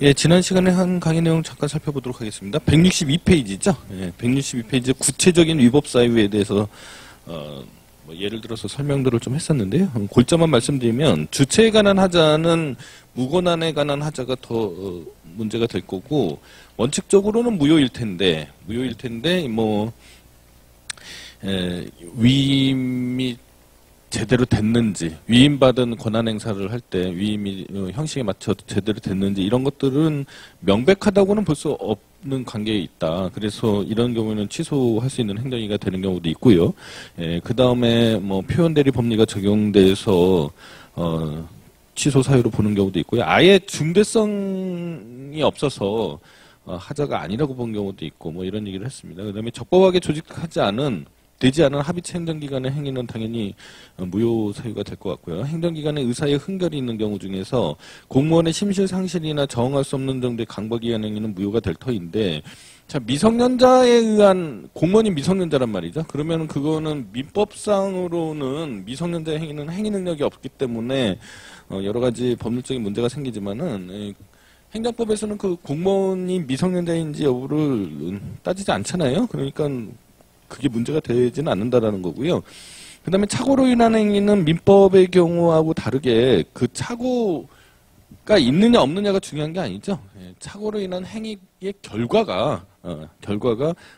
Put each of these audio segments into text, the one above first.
예, 지난 시간에 한 강의 내용 잠깐 살펴보도록 하겠습니다. 162페이지죠. 예, 162페이지 구체적인 위법 사유에 대해서 뭐 예를 들어서 설명들을 좀 했었는데요. 골자만 말씀드리면 주체에 관한 하자는 무고난에 관한 하자가 더 문제가 될 거고 원칙적으로는 무효일 텐데 뭐 위임이 제대로 됐는지, 위임받은 권한 행사를 할 때 위임이 형식에 맞춰 제대로 됐는지 이런 것들은 명백하다고는 볼 수 없는 관계에 있다. 그래서 이런 경우에는 취소할 수 있는 행정위가 되는 경우도 있고요. 그 다음에 뭐 표현대리 법리가 적용돼서 취소 사유로 보는 경우도 있고요. 아예 중대성이 없어서 하자가 아니라고 본 경우도 있고 뭐 이런 얘기를 했습니다. 그다음에 적법하게 되지 않은 합의체 행정기관의 행위는 당연히 무효 사유가 될 것 같고요. 행정기관의 의사에 흥결이 있는 경우 중에서 공무원의 심실상실이나 정할 수 없는 정도의 강박에 의한 행위는 무효가 될 터인데, 자, 미성년자에 의한 공무원이 미성년자란 말이죠. 그러면 그거는 민법상으로는 미성년자의 행위는 행위 능력이 없기 때문에 여러 가지 법률적인 문제가 생기지만은 행정법에서는 그 공무원이 미성년자인지 여부를 따지지 않잖아요. 그러니까 그게 문제가 되지는 않는다라는 거고요. 그 다음에 착오로 인한 행위는 민법의 경우하고 다르게 그 착오가 있느냐 없느냐가 중요한 게 아니죠. 착오로 인한 행위의 결과가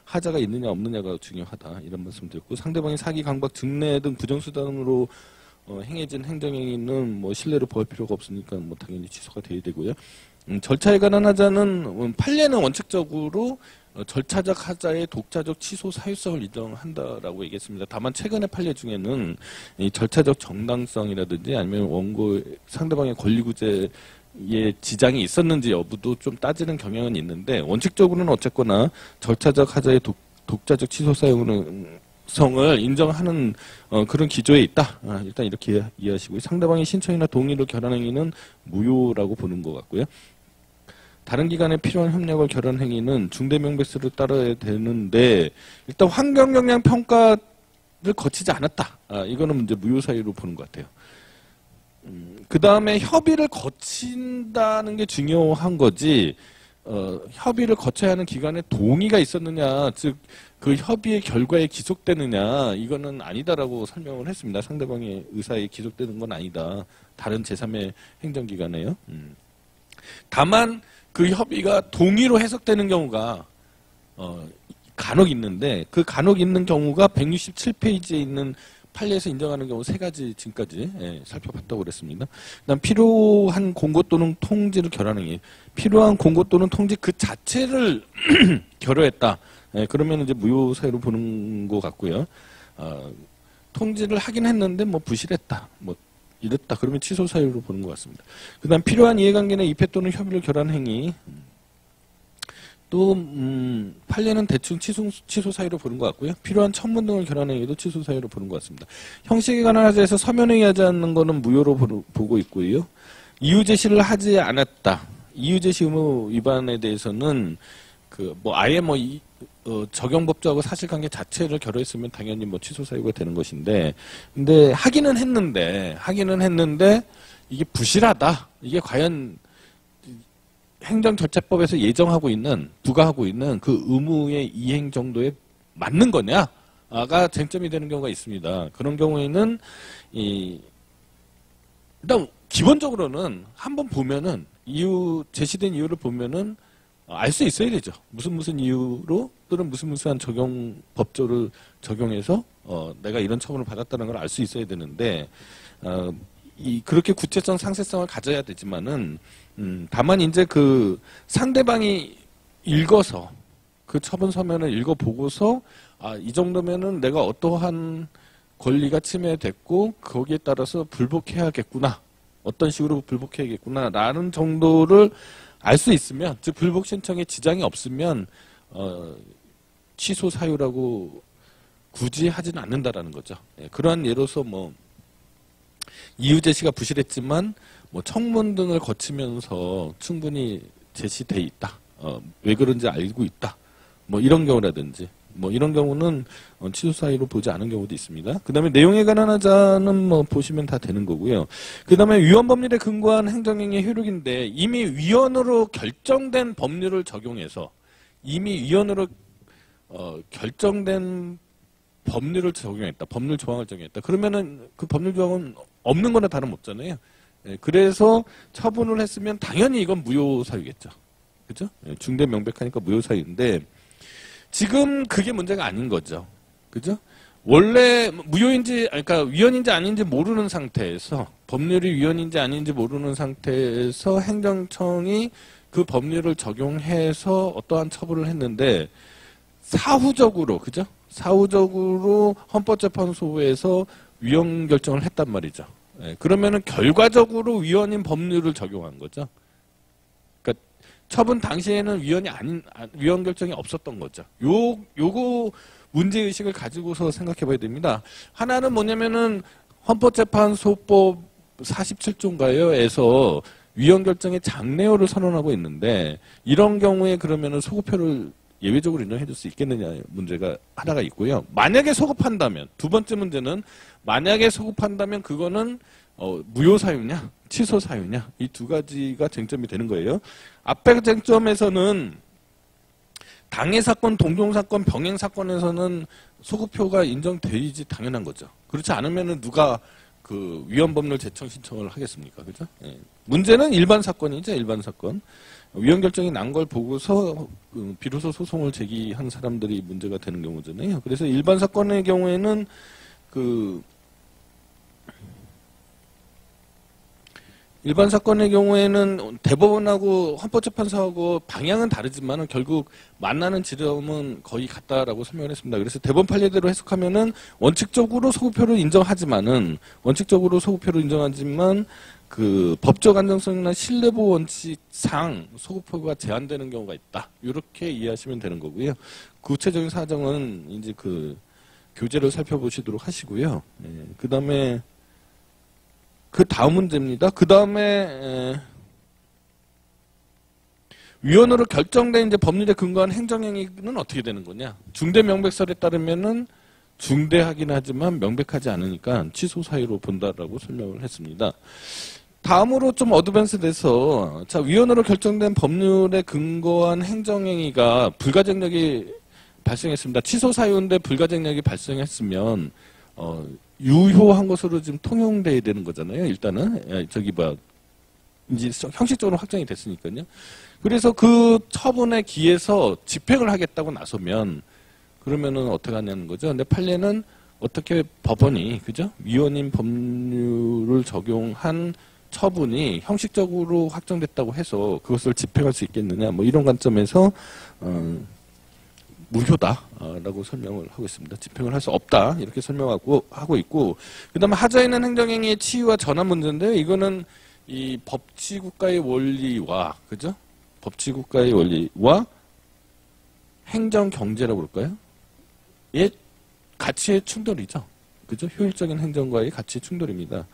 하자가 있느냐 없느냐가 중요하다. 이런 말씀 드렸고, 상대방이 사기, 강박, 증례 등 부정수단으로 행해진 행정행위는 뭐 신뢰를 보할 필요가 없으니까 뭐 당연히 취소가 돼야 되고요. 절차에 관한 하자는 판례는 원칙적으로 절차적 하자의 독자적 취소 사유성을 인정한다라고 얘기했습니다. 다만 최근의 판례 중에는 이 절차적 정당성이라든지 아니면 원고 상대방의 권리구제에 지장이 있었는지 여부도 좀 따지는 경향은 있는데, 원칙적으로는 어쨌거나 절차적 하자의 독자적 취소 사유성을 인정하는 그런 기조에 있다. 일단 이렇게 이해하시고요. 상대방의 신청이나 동의를 결한 행위는 무효라고 보는 것 같고요. 다른 기관에 필요한 협력을 결한 행위는 중대명백수를 따라야 되는데 일단 환경영향 평가를 거치지 않았다. 이거는 이제 무효 사유로 보는 것 같아요. 그 다음에 협의를 거친다는 게 중요한 거지. 협의를 거쳐야 하는 기관에 동의가 있었느냐, 즉 그 협의의 결과에 기속되느냐, 이거는 아니다라고 설명을 했습니다. 상대방의 의사에 기속되는 건 아니다. 다른 제3의 행정기관에요. 다만 그 협의가 동의로 해석되는 경우가 간혹 있는데, 그 간혹 있는 경우가 167페이지에 있는 판례에서 인정하는 경우 3가지 지금까지 살펴봤다고 그랬습니다. 그다음 필요한 공고 또는 통지를 결하는 게, 필요한 공고 또는 통지 그 자체를 결여했다. 그러면 이제 무효 사유로 보는 것 같고요. 통지를 하긴 했는데 뭐 부실했다, 뭐 이랬다. 그러면 취소 사유로 보는 것 같습니다. 그다음 필요한 이해관계나 입회 또는 협의를 결한 행위. 또 판례는 대충 취소 사유로 보는 것 같고요. 필요한 청문 등을 결한 행위도 취소 사유로 보는 것 같습니다. 형식에 관한 하자에서 서면회의하지 않는 거는 무효로 보고 있고요. 이유 제시를 하지 않았다. 이유 제시 의무 위반에 대해서는 아예 적용법조하고 사실관계 자체를 결여했으면 당연히 뭐 취소 사유가 되는 것인데, 근데 하기는 했는데 이게 부실하다. 이게 과연 행정절차법에서 부과하고 있는 그 의무의 이행 정도에 맞는 거냐가 쟁점이 되는 경우가 있습니다. 그런 경우에는 일단 기본적으로는 한번 보면은 제시된 이유를 보면은 알 수 있어야 되죠. 무슨 이유로 또는 무슨 법조를 적용해서 내가 이런 처분을 받았다는 걸 알 수 있어야 되는데, 그렇게 구체성, 상세성을 가져야 되지만은 다만 이제 그 상대방이 읽어서 그 처분 서면을 읽어보고서 이 정도면은 내가 어떠한 권리가 침해됐고 거기에 따라서 불복해야겠구나, 어떤 식으로 불복해야겠구나라는 정도를 알 수 있으면, 즉 불복 신청에 지장이 없으면 취소 사유라고 굳이 하지는 않는다라는 거죠. 그러한 예로서 뭐 이유 제시가 부실했지만 뭐 청문 등을 거치면서 충분히 제시돼 있다. 왜 그런지 알고 있다. 뭐 이런 경우라든지 뭐 이런 경우는 취소 사유로 보지 않은 경우도 있습니다. 그 다음에 내용에 관한 하자는 뭐 보시면 다 되는 거고요. 그 다음에 위헌 법률에 근거한 행정행위의 효력인데 이미 위헌으로 결정된 법률을 적용해서 이미 위헌으로 결정된 법률을 적용했다. 법률 조항을 적용했다. 그러면은 그 법률 조항은 없는 거나 다름없잖아요. 예, 그래서 처분을 했으면 당연히 이건 무효 사유겠죠. 그죠? 예, 중대 명백하니까 무효 사유인데 지금 그게 문제가 아닌 거죠. 그죠? 원래 무효인지 그러니까 위헌인지 아닌지 모르는 상태에서 법률이 위헌인지 아닌지 모르는 상태에서 행정청이 그 법률을 적용해서 어떠한 처분을 했는데 사후적으로 그죠? 사후적으로 헌법재판소에서 위헌 결정을 했단 말이죠. 예, 그러면은 결과적으로 위헌인 법률을 적용한 거죠. 그러니까 처분 당시에는 위헌 결정이 없었던 거죠. 요거 문제 의식을 가지고서 생각해 봐야 됩니다. 하나는 뭐냐면은 헌법재판소법 47조인가요?에서 위헌 결정의 장래효를 선언하고 있는데 이런 경우에 그러면은 소급표를 예외적으로 인정해 줄 수 있겠느냐 문제가 하나가 있고요. 만약에 소급한다면 두 번째 문제는 만약에 소급한다면 그거는 무효 사유냐 취소 사유냐 이 두 가지가 쟁점이 되는 거예요. 앞에 쟁점에서는 당해 사건, 동종 사건, 병행 사건에서는 소급표가 인정되지 당연한 거죠. 그렇지 않으면은 누가 그 위헌 법률 제청 신청을 하겠습니까? 그죠? 예. 문제는 일반 사건이죠. 일반 사건. 위헌 결정이 난 걸 보고서 비로소 소송을 제기한 사람들이 문제가 되는 경우잖아요. 그래서 일반 사건의 경우에는 일반 사건의 경우에는 대법원하고 헌법재판소하고 방향은 다르지만 결국 만나는 지점은 거의 같다라고 설명을 했습니다. 그래서 대법원 판례대로 해석하면은 원칙적으로 소급표를 인정하지만 그 법적 안정성이나 신뢰보호 원칙상 소급표가 제한되는 경우가 있다. 이렇게 이해하시면 되는 거고요. 구체적인 사정은 이제 그 교재를 살펴보시도록 하시고요. 그 다음에 그 다음 문제입니다. 그 다음에 위헌으로 결정된 이제 법률에 근거한 행정행위는 어떻게 되는 거냐? 중대 명백설에 따르면은 중대하긴 하지만 명백하지 않으니까 취소 사유로 본다라고 설명을 했습니다. 다음으로 좀 어드밴스 돼서 자 위헌으로 결정된 법률에 근거한 행정행위가 불가증력이 발생했습니다. 취소 사유인데 불가증력이 발생했으면 유효한 것으로 지금 통용돼야 되는 거잖아요. 일단은 이제 형식적으로 확정이 됐으니까요. 그래서 그 처분에 기해서 집행을 하겠다고 나서면 그러면은 어떻게 하냐는 거죠. 근데 판례는 어떻게 법원이 그죠? 위헌인 법률을 적용한 처분이 형식적으로 확정됐다고 해서 그것을 집행할 수 있겠느냐 뭐 이런 관점에서 무효다라고 설명을 하고 있습니다. 집행을 할 수 없다 이렇게 하고 있고 그 다음에 하자에 있는 행정행위의 치유와 전환 문제인데요. 이거는 이 법치국가의 원리와 그죠? 법치국가의 원리와 행정경제라고 그럴까요? 예, 가치의 충돌이죠. 그죠? 효율적인 행정과의 가치 충돌입니다.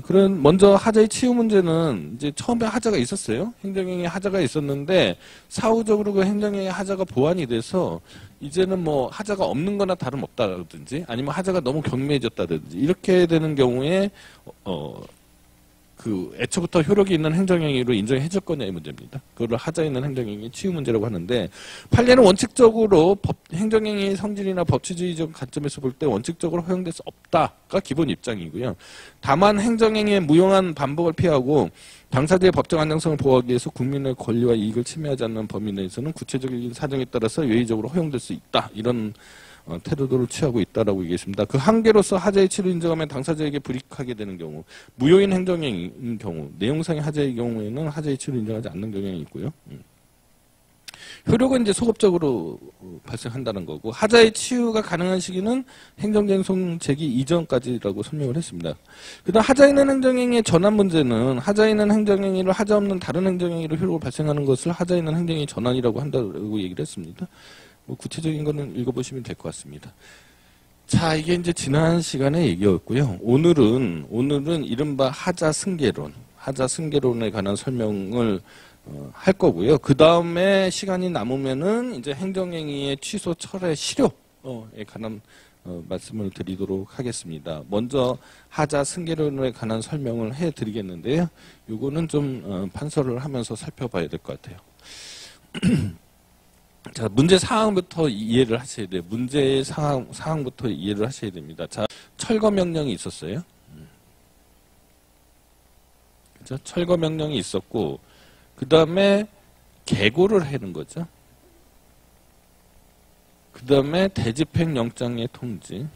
그런 먼저 하자의 치유 문제는 이제 처음에 하자가 있었어요. 행정행위 하자가 있었는데 사후적으로 그 행정행위 하자가 보완이 돼서 이제는 뭐 하자가 없는 거나 다름없다든지 아니면 하자가 너무 경미해졌다든지 이렇게 되는 경우에 그 애초부터 효력이 있는 행정행위로 인정해 줄 거냐의 문제입니다. 그걸 하자에 있는 행정행위 치유 문제라고 하는데 판례는 원칙적으로 행정행위의 성질이나 법치주의적 관점에서 볼 때 원칙적으로 허용될 수 없다가 기본 입장이고요. 다만 행정행위의 무용한 반복을 피하고 당사자의 법적 안정성을 보호하기 위해서 국민의 권리와 이익을 침해하지 않는 범위 내에서는 구체적인 사정에 따라서 예외적으로 허용될 수 있다. 이런 태도를 취하고 있다라고 얘기했습니다. 그 한계로서 하자의 치를 인정하면 당사자에게 불이익하게 되는 경우, 무효인 행정행위인 경우, 내용상의 하자의 경우에는 하자의 치를 인정하지 않는 경향이 있고요. 효력은 이제 소급적으로 발생한다는 거고 하자의 치유가 가능한 시기는 행정쟁송 제기 이전까지라고 설명을 했습니다. 그다음 하자에 있는 행정행위의 전환 문제는 하자에 있는 행정행위를 하자 없는 다른 행정행위로 효력을 발생하는 것을 하자에 있는 행정행위 전환이라고 한다고 얘기를 했습니다. 뭐 구체적인 거는 읽어보시면 될 것 같습니다. 자, 이게 이제 지난 시간의 얘기였고요. 오늘은 이른바 하자 승계론에 관한 설명을 할 거고요. 그 다음에 시간이 남으면은 이제 행정행위의 취소, 철회, 실효에 관한 말씀을 드리도록 하겠습니다. 먼저 하자 승계론에 관한 설명을 해드리겠는데요. 요거는 좀 판서를 하면서 살펴봐야 될 것 같아요. 자, 문제 사항부터 이해를 하셔야 돼요. 문제의 사항부터 이해를 하셔야 됩니다. 자, 철거 명령이 있었어요. 그죠? 철거 명령이 있었고, 그 다음에 계고를 하는 거죠. 그 다음에 대집행 영장의 통지.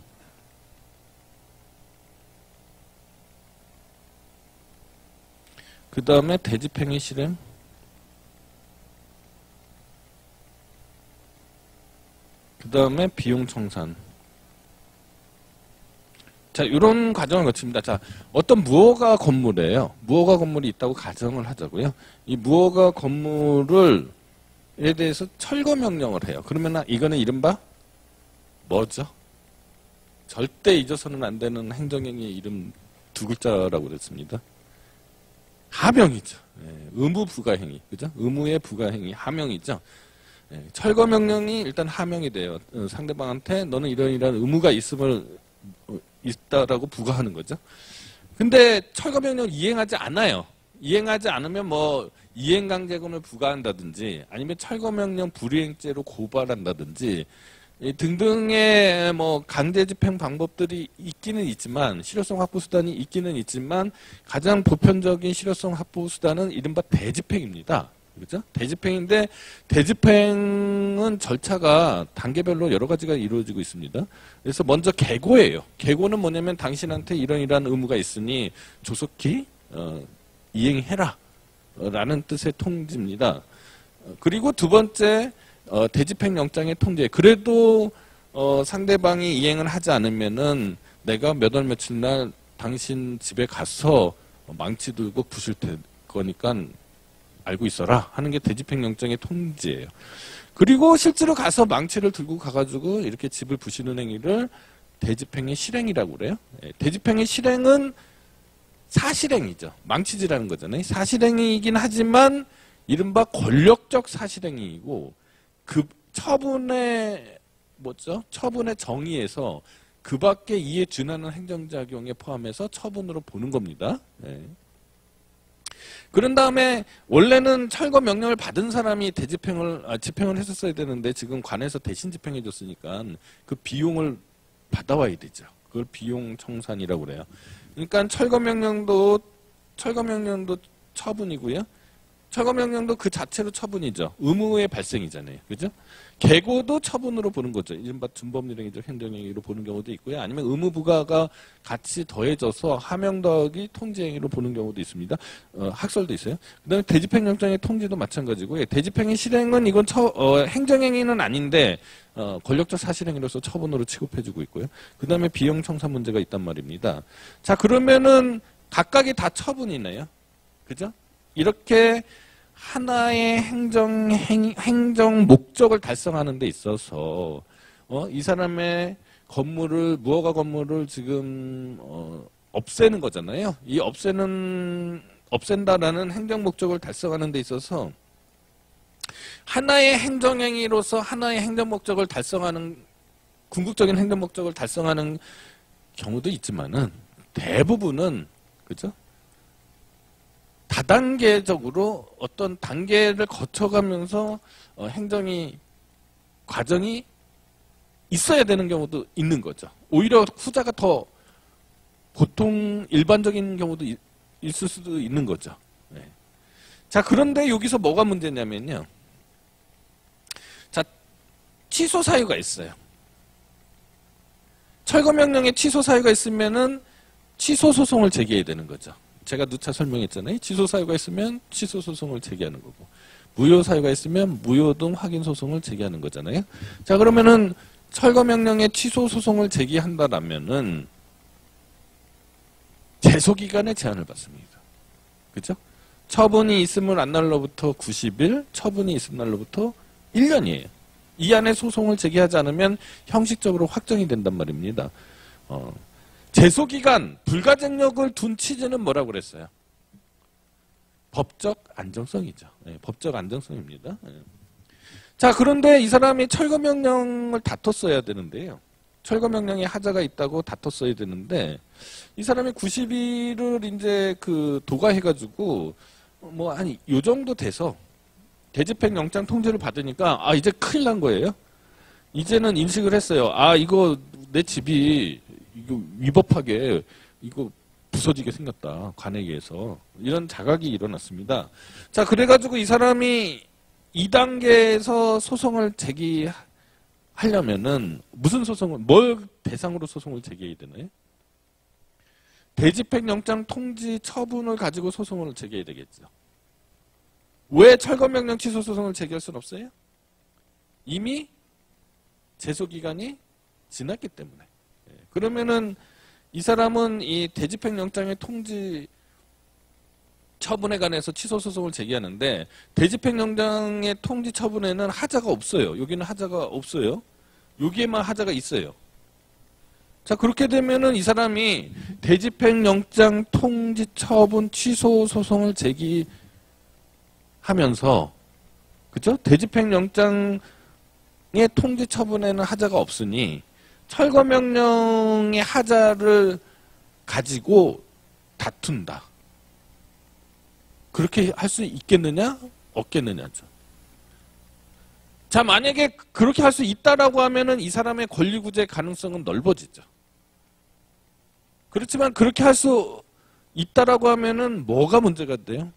그 다음에 대집행의 실행. 그 다음에 비용 청산. 자, 이런 과정을 거칩니다. 자, 어떤 무허가 건물이에요. 무허가 건물이 있다고 가정을 하자고요. 이 무허가 건물에 대해서 철거 명령을 해요. 그러면 이거는 이른바 뭐죠? 절대 잊어서는 안 되는 행정행위의 이름 두 글자라고 그랬습니다. 하명이죠. 의무 부가행위, 그죠? 의무의 부가행위, 하명이죠. 철거 명령이 일단 하명이 돼요. 상대방한테 너는 이런 의무가 있다라고 부과하는 거죠. 근데 철거 명령을 이행하지 않아요. 이행하지 않으면 뭐 이행강제금을 부과한다든지 아니면 철거 명령 불이행죄로 고발한다든지 등등의 뭐 강제 집행 방법들이 있기는 있지만 실효성 확보 수단이 있기는 있지만 가장 보편적인 실효성 확보 수단은 이른바 대집행입니다. 그죠? 대집행인데 대집행은 절차가 단계별로 여러 가지가 이루어지고 있습니다. 그래서 먼저 계고예요. 계고는 뭐냐면 당신한테 이런 의무가 있으니 조속히 이행해라 라는 뜻의 통지입니다. 그리고 두 번째 대집행 영장의 통지. 그래도 상대방이 이행을 하지 않으면은 내가 몇 월 며칠 날 당신 집에 가서 망치 들고 부실 거니까 알고 있어라 하는 게 대집행 영장의 통지예요. 그리고 실제로 가서 망치를 들고 가가지고 이렇게 집을 부시는 행위를 대집행의 실행이라고 그래요. 대집행의 실행은 사실행위죠. 망치질하는 거잖아요. 사실행위이긴 하지만 이른바 권력적 사실행위이고 그 처분의 정의에서 그 밖에 이에 준하는 행정작용에 포함해서 처분으로 보는 겁니다. 그런 다음에 원래는 철거 명령을 받은 사람이 집행을 했었어야 되는데 지금 관에서 대신 집행해 줬으니까 그 비용을 받아와야 되죠. 그걸 비용 청산이라고 그래요. 그러니까 철거 명령도 처분이고요. 철거 명령도 그 자체로 처분이죠. 의무의 발생이잖아요. 그죠? 계고도 처분으로 보는 거죠. 이른바 준법률행위적 행정행위로 보는 경우도 있고요. 아니면 의무 부과가 같이 더해져서 하명 더하기 통지행위로 보는 경우도 있습니다. 학설도 있어요. 그다음에 대집행영장의 통지도 마찬가지고요. 대집행의 실행은 이건 행정행위는 아닌데 권력적 사실행위로서 처분으로 취급해주고 있고요. 그다음에 비용 청산 문제가 있단 말입니다. 자, 그러면은 각각이 다 처분이네요. 그죠? 이렇게 하나의 행정 목적을 달성하는 데 있어서 이 사람의 무허가 건물을 지금 없애는 거잖아요. 이 없앤다라는 행정 목적을 달성하는 데 있어서 하나의 행정행위로서 하나의 행정 목적을 달성하는 궁극적인 행정 목적을 달성하는 경우도 있지만은 대부분은 그죠? 다단계적으로 어떤 단계를 거쳐가면서 과정이 있어야 되는 경우도 있는 거죠. 오히려 후자가 더 보통 일반적인 경우도 있을 수도 있는 거죠. 네. 자, 그런데 여기서 뭐가 문제냐면요. 자, 취소 사유가 있어요. 철거 명령에 취소 사유가 있으면은 취소 소송을 제기해야 되는 거죠. 제가 누차 설명했잖아요. 취소 사유가 있으면 취소 소송을 제기하는 거고, 무효 사유가 있으면 무효 등 확인 소송을 제기하는 거잖아요. 자, 그러면은 철거 명령에 취소 소송을 제기한다라면은 제소 기간에 제한을 받습니다. 그죠? 처분이 있음을 안 날로부터 90일, 처분이 있음 날로부터 1년이에요. 이 안에 소송을 제기하지 않으면 형식적으로 확정이 된단 말입니다. 제소기간, 불가증력을 둔 취지는 뭐라고 그랬어요? 법적 안정성이죠. 예, 법적 안정성입니다. 예. 자, 그런데 이 사람이 철거명령을 다퉜어야 되는데요. 철거명령에 하자가 있다고 다퉜어야 되는데, 이 사람이 90일을 이제 도과해가지고, 한 요 정도 돼서, 대집행 영장 통지를 받으니까, 이제 큰일 난 거예요. 이제는 인식을 했어요. 이거 내 집이, 이거 위법하게, 이거 부서지게 생겼다. 관행에서. 이런 자각이 일어났습니다. 자, 그래가지고 이 사람이 2단계에서 소송을 제기하려면은 무슨 소송을, 뭘 대상으로 소송을 제기해야 되나요? 대집행영장 통지 처분을 가지고 소송을 제기해야 되겠죠. 왜 철거명령 취소 소송을 제기할 수는 없어요? 이미 제소기간이 지났기 때문에. 그러면은 이 사람은 이 대집행영장의 통지 처분에 관해서 취소 소송을 제기하는데, 대집행영장의 통지 처분에는 하자가 없어요. 여기는 하자가 없어요. 여기에만 하자가 있어요. 자, 그렇게 되면은 이 사람이 대집행영장 통지 처분 취소 소송을 제기하면서, 그죠? 대집행영장의 통지 처분에는 하자가 없으니 철거명령의 하자를 가지고 다툰다. 그렇게 할 수 있겠느냐? 없겠느냐죠. 자, 만약에 그렇게 할 수 있다라고 하면은 이 사람의 권리구제 가능성은 넓어지죠. 그렇지만 그렇게 할 수 있다라고 하면은 뭐가 문제가 돼요?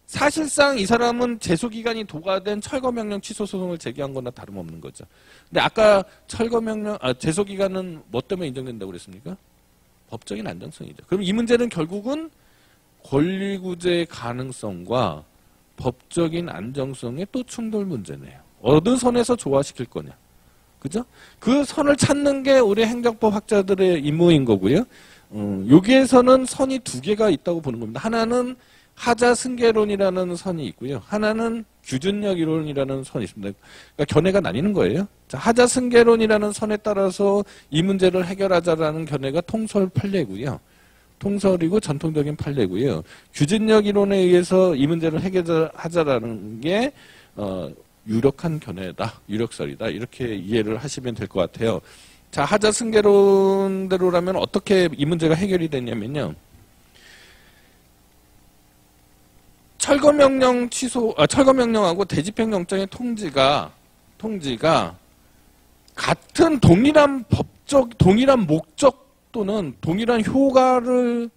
사실상 이 사람은 제소기간이 도과된 철거명령 취소 소송을 제기한 거나 다름없는 거죠. 근데 아까 제소기간은 뭐 때문에 인정된다고 그랬습니까? 법적인 안정성이죠. 그럼 이 문제는 결국은 권리구제 가능성과 법적인 안정성의 또 충돌 문제네요. 어느 선에서 조화시킬 거냐. 그죠? 그 선을 찾는 게 우리 행정법 학자들의 임무인 거고요. 여기에서는 선이 두 개가 있다고 보는 겁니다. 하나는 하자 승계론이라는 선이 있고요. 하나는 규준력 이론이라는 선이 있습니다. 그러니까 견해가 나뉘는 거예요. 자, 하자 승계론이라는 선에 따라서 이 문제를 해결하자라는 견해가 통설 판례고요. 통설이고 전통적인 판례고요. 규준력 이론에 의해서 이 문제를 해결하자라는 게 유력한 견해다, 유력설이다, 이렇게 이해를 하시면 될 것 같아요. 자, 하자 승계론대로라면 어떻게 이 문제가 해결이 됐냐면요. 철거명령하고 대집행영장의 통지가 같은 동일한 목적 또는 동일한 효과를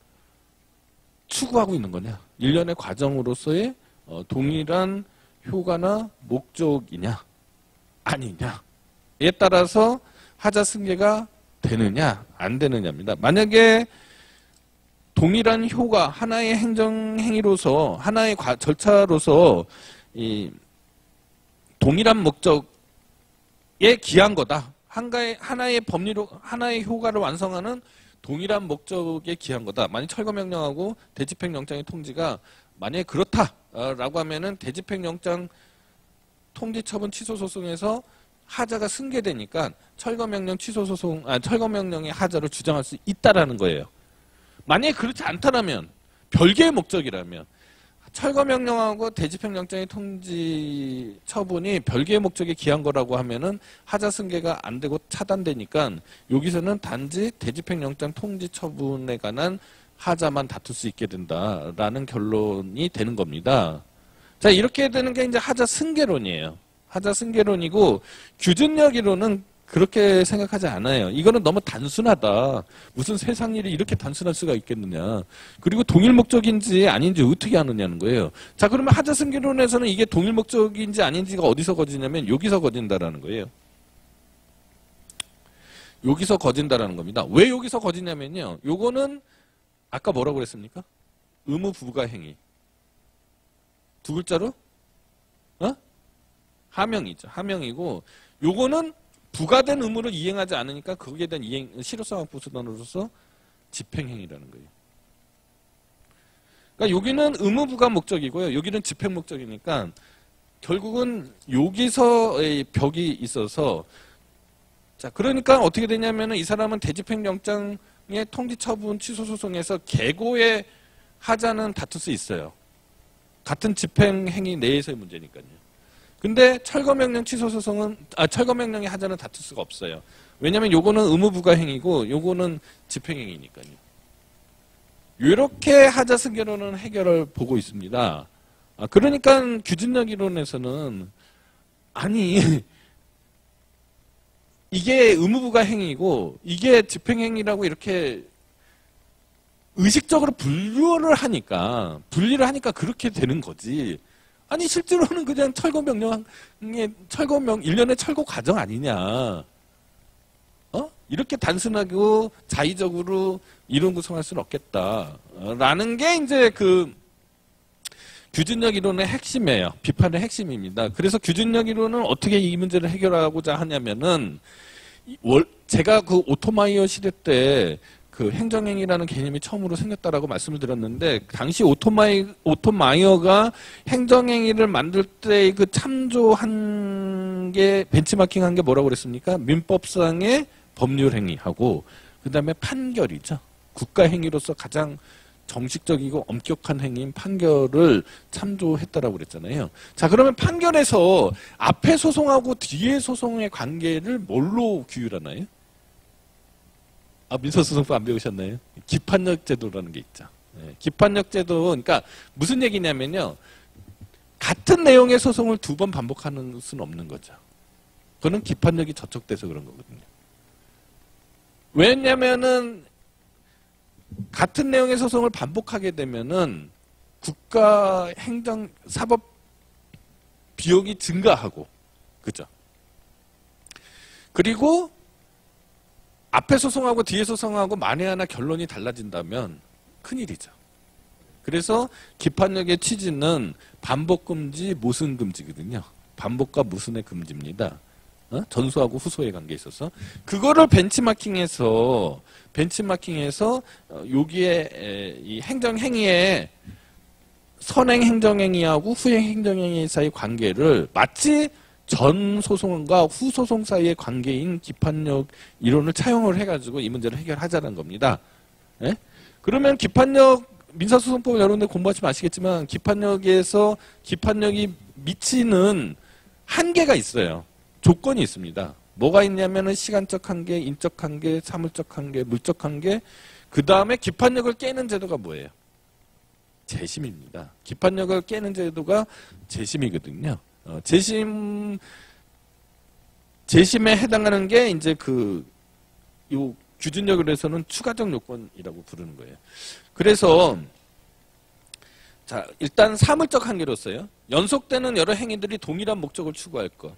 추구하고 있는 거냐. 일련의 과정으로서의 동일한 효과나 목적이냐, 아니냐에 따라서 하자 승계가 되느냐, 안 되느냐입니다. 만약에 동일한 효과, 하나의 행정행위로서, 하나의 절차로서 이 동일한 목적에 기한 거다. 하나의 법리로, 하나의 효과를 완성하는 동일한 목적에 기한 거다. 만약 철거명령하고 대집행영장의 통지가 만약에 그렇다라고 하면은 대집행영장 통지처분 취소소송에서 하자가 승계되니까 철거명령의 하자를 주장할 수 있다라는 거예요. 만약에 그렇지 않다라면, 별개의 목적이라면, 철거명령하고 대집행영장의 통지 처분이 별개의 목적에 기한 거라고 하면은 하자 승계가 안 되고 차단되니까 여기서는 단지 대집행영장 통지 처분에 관한 하자만 다툴 수 있게 된다라는 결론이 되는 겁니다. 자, 이렇게 되는 게 이제 하자 승계론이에요. 하자 승계론이고, 규준력 이론은 그렇게 생각하지 않아요. 이거는 너무 단순하다. 무슨 세상 일이 이렇게 단순할 수가 있겠느냐. 그리고 동일 목적인지 아닌지 어떻게 아느냐는 거예요. 자, 그러면 하자 승계론에서는 이게 동일 목적인지 아닌지가 어디서 거지냐면 여기서 거진다라는 거예요. 여기서 거진다라는 겁니다. 왜 여기서 거지냐면요. 요거는 아까 뭐라고 그랬습니까? 의무 부가 행위. 두 글자로? 하명이죠. 하명이고, 요거는 부과된 의무를 이행하지 않으니까 거기에 대한 실효성 확보 수단으로서 집행행위라는 거예요. 그러니까 여기는 의무 부과 목적이고요. 여기는 집행 목적이니까 결국은 여기서의 벽이 있어서, 자, 그러니까 어떻게 되냐면은 이 사람은 대집행영장의 통지처분 취소소송에서 계고의 하자는 다툴 수 있어요. 같은 집행행위 내에서의 문제니까요. 근데 철거명령 취소소송은, 철거명령의 하자는 다툴 수가 없어요. 왜냐면 요거는 의무부가 행위고 요거는 집행행위니까요. 이렇게 하자 승계론은 해결을 보고 있습니다. 그러니까 규준력 이론에서는 아니 이게 의무부가 행위고 이게 집행행위라고 이렇게 의식적으로 분리를 하니까 그렇게 되는 거지. 아니 실제로는 그냥 일련의 철거 과정 아니냐. 이렇게 단순하고 자의적으로 이론 구성할 수는 없겠다라는 게 이제 그 규준력 이론의 핵심이에요. 비판의 핵심입니다. 그래서 규준력 이론은 어떻게 이 문제를 해결하고자 하냐면은 제가 그 오토마이어 시대 때 그 행정행위라는 개념이 처음으로 생겼다라고 말씀을 드렸는데 당시 오토마이어가 행정행위를 만들 때 그 참조한 게 벤치마킹한 게 뭐라고 그랬습니까? 민법상의 법률 행위하고 그다음에 판결이죠. 국가 행위로서 가장 정식적이고 엄격한 행위인 판결을 참조했다라고 그랬잖아요. 자, 그러면 판결에서 앞에 소송하고 뒤에 소송의 관계를 뭘로 규율하나요? 민사소송법 안 배우셨나요? 기판력 제도라는 게 있죠. 네, 기판력 제도, 그러니까 무슨 얘기냐면요. 같은 내용의 소송을 두 번 반복하는 수는 없는 거죠. 그거는 기판력이 저촉돼서 그런 거거든요. 왜냐면은 같은 내용의 소송을 반복하게 되면은 국가 행정 사법 비용이 증가하고, 그죠? 그리고 앞에 소송하고 뒤에 소송하고 만에 하나 결론이 달라진다면 큰일이죠. 그래서 기판력의 취지는 반복금지, 모순금지거든요. 반복과 모순의 금지입니다. 전소하고 후소의 관계에 있어서. 그거를 벤치마킹해서 여기에 이 행정행위에 선행 행정행위하고 후행 행정행위 사이의 관계를 마치 전 소송과 후 소송 사이의 관계인 기판력 이론을 차용을 해가지고 이 문제를 해결하자는 겁니다. 예? 그러면 기판력 민사소송법 여러분들 공부하시면 아시겠지만 기판력이 미치는 한계가 있어요. 조건이 있습니다. 뭐가 있냐면은 시간적 한계, 인적 한계, 사물적 한계, 물적 한계. 그 다음에 기판력을 깨는 제도가 뭐예요? 재심입니다. 기판력을 깨는 제도가 재심이거든요. 재심에 해당하는 게 이제 요 규준력에서는 추가적 요건이라고 부르는 거예요. 그래서 자, 일단 사물적 한계로서요. 연속되는 여러 행위들이 동일한 목적을 추구할 것.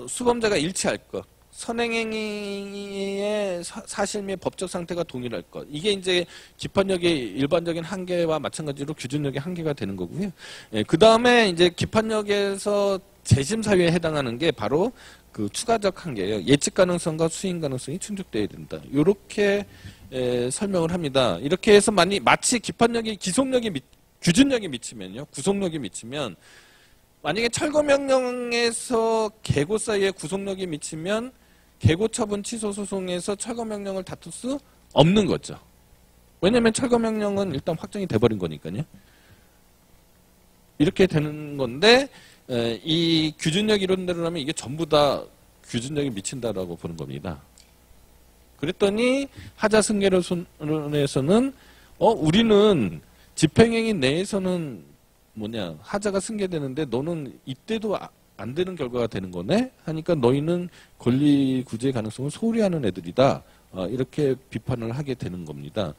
수범자가 일치할 것. 선행행위의 사실 및 법적 상태가 동일할 것. 이게 이제 기판력의 일반적인 한계와 마찬가지로 규준력의 한계가 되는 거고요. 예, 그 다음에 이제 기판력에서 재심 사유에 해당하는 게 바로 그 추가적 한계예요. 예측 가능성과 수행 가능성이 충족돼야 된다. 이렇게 설명을 합니다. 이렇게 해서 마치 기판력이 규준력이 미치면요. 구속력이 미치면 만약에 철거명령에서 개고 사이에 구속력이 미치면 개고처분 취소 소송에서 철거명령을 다툴 수 없는 거죠. 왜냐하면 철거명령은 일단 확정이 돼버린 거니까요. 이렇게 되는 건데 이 규준력 이론대로라면 이게 전부 다 규준력이 미친다라고 보는 겁니다. 그랬더니 하자승계론에서는 우리는 집행행위 내에서는 하자가 승계되는데 너는 이때도 안 되는 결과가 되는 거네? 하니까 너희는 권리 구제의 가능성을 소홀히 하는 애들이다. 이렇게 비판을 하게 되는 겁니다.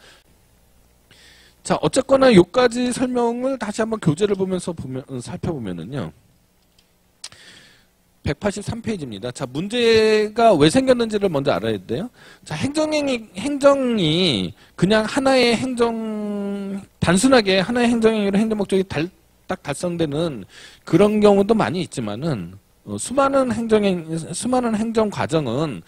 자, 어쨌거나 요까지 설명을 다시 한번 교재를 보면서 살펴보면은요. 183페이지입니다. 자, 문제가 왜 생겼는지를 먼저 알아야 돼요. 자, 행정이 그냥 단순하게 하나의 행정행위로 행정 목적이 딱 달성되는 그런 경우도 많이 있지만은 수많은 행정 과정은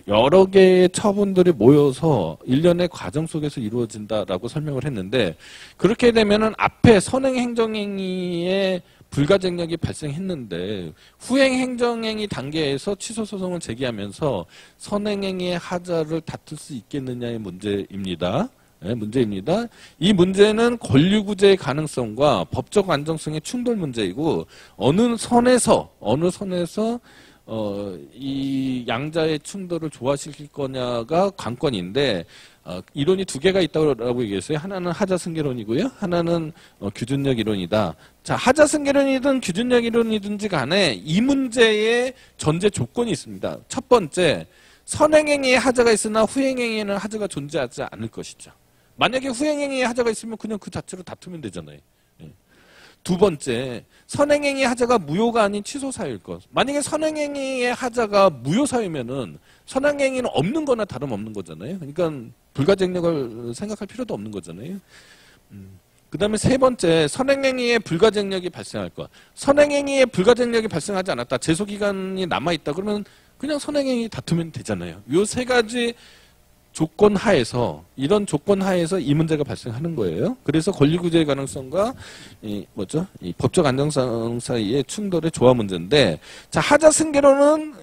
여러 개의 처분들이 모여서 일련의 과정 속에서 이루어진다라고 설명을 했는데 그렇게 되면은 앞에 선행 행정행위의 불가증력이 발생했는데 후행 행정행위 단계에서 취소 소송을 제기하면서 선행행위의 하자를 다툴 수 있겠느냐의 문제입니다. 예, 문제입니다. 이 문제는 권리구제의 가능성과 법적 안정성의 충돌 문제이고 어느 선에서 이 양자의 충돌을 조화시킬 거냐가 관건인데 이론이 두 개가 있다고 얘기했어요. 하나는 하자승계론이고요. 하나는 규준력 이론이다. 자, 하자승계론이든 규준력 이론이든지 간에 이 문제의 전제 조건이 있습니다. 첫 번째, 선행행위에 하자가 있으나 후행행위에는 하자가 존재하지 않을 것이죠. 만약에 후행행위에 하자가 있으면 그냥 그 자체로 다투면 되잖아요. 예. 두 번째, 선행행위의 하자가 무효가 아닌 취소사유일 것. 만약에 선행행위의 하자가 무효사유면은 선행행위는 없는 거나 다름없는 거잖아요. 그러니까 불가증력을 생각할 필요도 없는 거잖아요. 그 다음에 세 번째, 선행행위에 불가증력이 발생할 것. 선행행위에 불가증력이 발생하지 않았다. 제소기간이 남아있다. 그러면 그냥 선행행위 다투면 되잖아요. 요 세 가지 조건 하에서, 이런 조건 하에서 이 문제가 발생하는 거예요. 그래서 권리구제의 가능성과 이 법적 안정성 사이의 충돌의 조화 문제인데, 자, 하자승계론은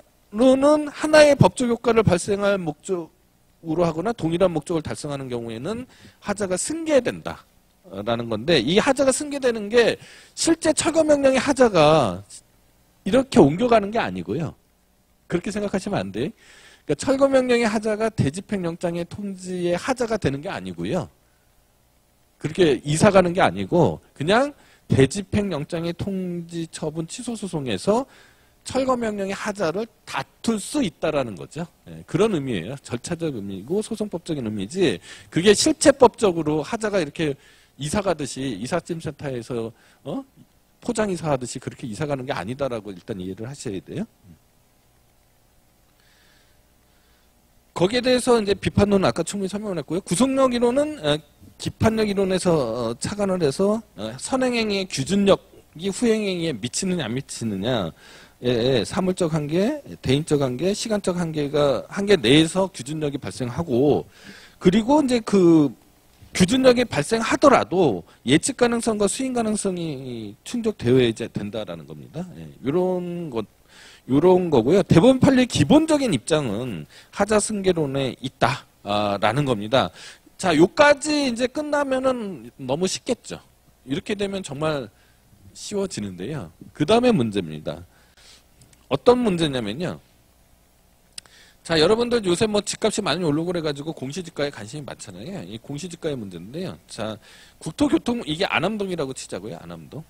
하나의 법적 효과를 발생할 목적으로 하거나 동일한 목적을 달성하는 경우에는 하자가 승계된다. 라는 건데, 이 하자가 승계되는 게 실제 철거명령의 하자가 이렇게 옮겨가는 게 아니고요. 그렇게 생각하시면 안 돼요. 그러니까 철거명령의 하자가 대집행영장의 통지의 하자가 되는 게 아니고요. 그렇게 이사가는 게 아니고 그냥 대집행영장의 통지 처분 취소 소송에서 철거명령의 하자를 다툴 수 있다라는 거죠. 예, 그런 의미예요. 절차적 의미고 소송법적인 의미지 그게 실체법적으로 하자가 이렇게 이사가듯이 이삿짐센터에서 포장이사 하듯이 그렇게 이사가는 게 아니다라고 일단 이해를 하셔야 돼요. 거기에 대해서 이제 비판론은 아까 충분히 설명을 했고요. 구속력 이론은 기판력 이론에서 착안을 해서 선행행위의 규준력이 후행행위에 미치느냐 안 미치느냐 사물적 한계, 대인적 한계, 시간적 한계 내에서 규준력이 발생하고 그리고 이제 그 규준력이 발생하더라도 예측 가능성과 수행 가능성이 충족되어야 된다라는 겁니다. 이런 거고요. 대법원 판례의 기본적인 입장은 하자승계론에 있다라는 겁니다. 자, 요까지 이제 끝나면은 너무 쉽겠죠. 이렇게 되면 정말 쉬워지는데요. 그 다음에 문제입니다. 어떤 문제냐면요. 자, 여러분들 요새 뭐 집값이 많이 오르고 그래가지고 공시지가에 관심이 많잖아요. 이 공시지가의 문제인데요. 자, 국토교통, 이게 안암동이라고 치자고요. 안암동.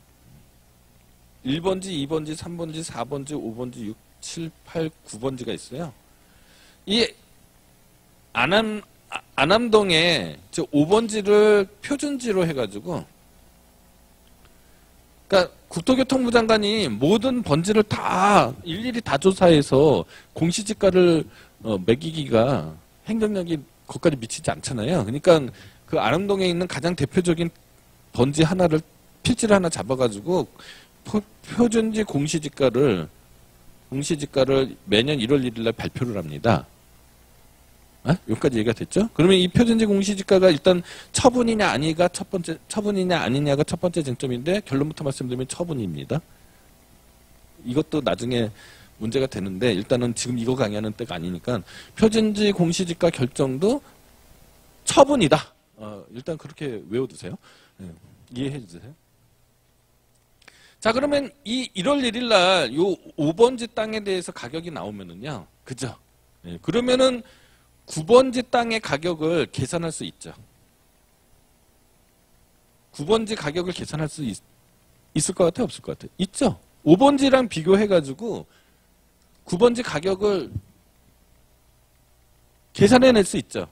1번지, 2번지, 3번지, 4번지, 5번지, 6, 7, 8, 9번지가 있어요. 이 안암동에 5번지를 표준지로 해가지고 그러니까 국토교통부 장관이 모든 번지를 다 일일이 다 조사해서 공시지가를 매기기가 행정력이 거기까지 미치지 않잖아요. 그러니까 그 안암동에 있는 가장 대표적인 번지 하나를 필지를 하나 잡아가지고 표준지 공시지가를 매년 1월 1일 날 발표를 합니다. 여기까지 얘기가 됐죠? 그러면 이 표준지 공시지가가 일단 처분이냐 아니냐가 첫 번째 쟁점인데 결론부터 말씀드리면 처분입니다. 이것도 나중에 문제가 되는데 일단은 지금 이거 강의하는 때가 아니니까 표준지 공시지가 결정도 처분이다. 일단 그렇게 외워두세요. 이해해 주세요. 자, 그러면 이 1월 1일 날 요 5번지 땅에 대해서 가격이 나오면은요. 그죠? 그러면은 9번지 땅의 가격을 계산할 수 있죠. 9번지 가격을 계산할 수 있을 것 같아요? 없을 것 같아요? 있죠? 5번지랑 비교해가지고 9번지 가격을 계산해낼 수 있죠.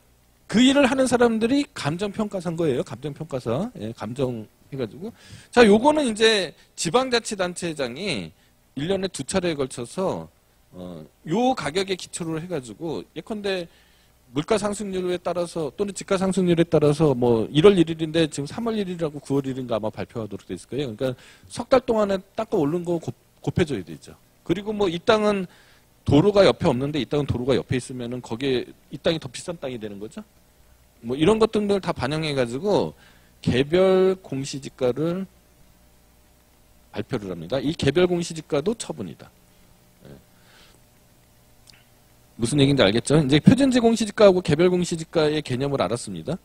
그 일을 하는 사람들이 감정평가사인 거예요. 감정평가사. 감정해가지고. 자, 요거는 이제 지방자치단체장이 1년에 2차례에 걸쳐서 요 가격에 기초를 해가지고 예컨대 물가 상승률에 따라서 또는 집가 상승률에 따라서 뭐 1월 1일인데 지금 3월 1일이라고 9월 1일인가 아마 발표하도록 돼 있을 거예요. 그러니까 석 달 동안에 땅값 오른 거 곱해줘야 되죠. 그리고 뭐 이 땅은 도로가 옆에 없는데 이 땅은 도로가 옆에 있으면은 거기에 이 땅이 더 비싼 땅이 되는 거죠. 뭐 이런 것들을 다 반영해가지고 개별 공시지가를 발표를 합니다. 이 개별 공시지가도 처분이다. 무슨 얘기인지 알겠죠? 이제 표준지 공시지가하고 개별 공시지가의 개념을 알았습니다.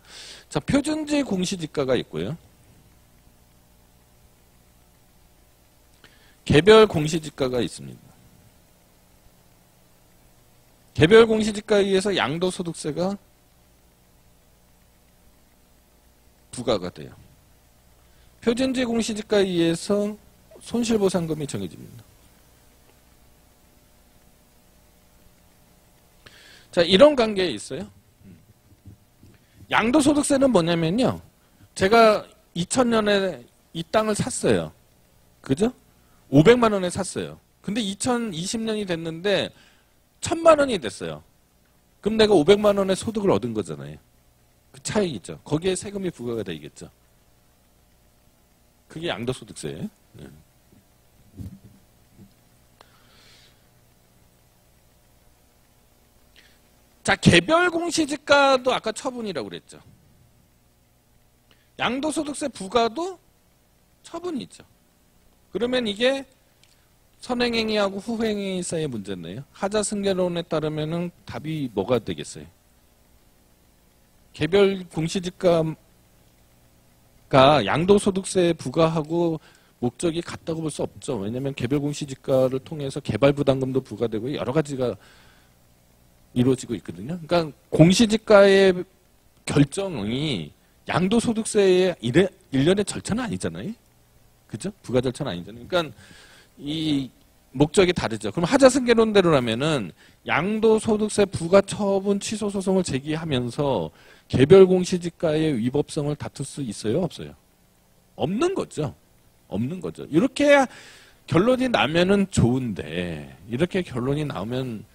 자, 표준지 공시지가가 있고요. 개별 공시지가가 있습니다. 개별 공시지가에 의해서 양도소득세가 부과가 돼요. 표준지 공시지가에 의해서 손실보상금이 정해집니다. 자, 이런 관계에 있어요. 양도소득세는 뭐냐면요. 제가 2000년에 이 땅을 샀어요. 그죠? 500만 원에 샀어요. 근데 2020년이 됐는데 1000만 원이 됐어요. 그럼 내가 500만 원의 소득을 얻은 거잖아요. 그 차익이죠. 거기에 세금이 부과가 되겠죠. 그게 양도소득세예요. 네. 자, 개별 공시지가도 아까 처분이라고 그랬죠. 양도소득세 부과도 처분이 있죠. 그러면 이게 선행행위하고 후행행위 사이의 문제네요. 하자승계론에 따르면은 답이 뭐가 되겠어요? 개별 공시지가가 양도소득세 부과하고 목적이 같다고 볼 수 없죠. 왜냐하면 개별 공시지가를 통해서 개발부담금도 부과되고 여러 가지가 이루어지고 있거든요. 그러니까 공시지가의 결정이 양도소득세의 일련의 절차는 아니잖아요. 그죠? 부과 절차는 아니잖아요. 그러니까 이 목적이 다르죠. 그럼 하자승계론대로라면은 양도소득세 부과 처분 취소 소송을 제기하면서 개별 공시지가의 위법성을 다툴 수 있어요? 없어요? 없는 거죠. 없는 거죠. 이렇게 결론이 나면은 좋은데 이렇게 결론이 나오면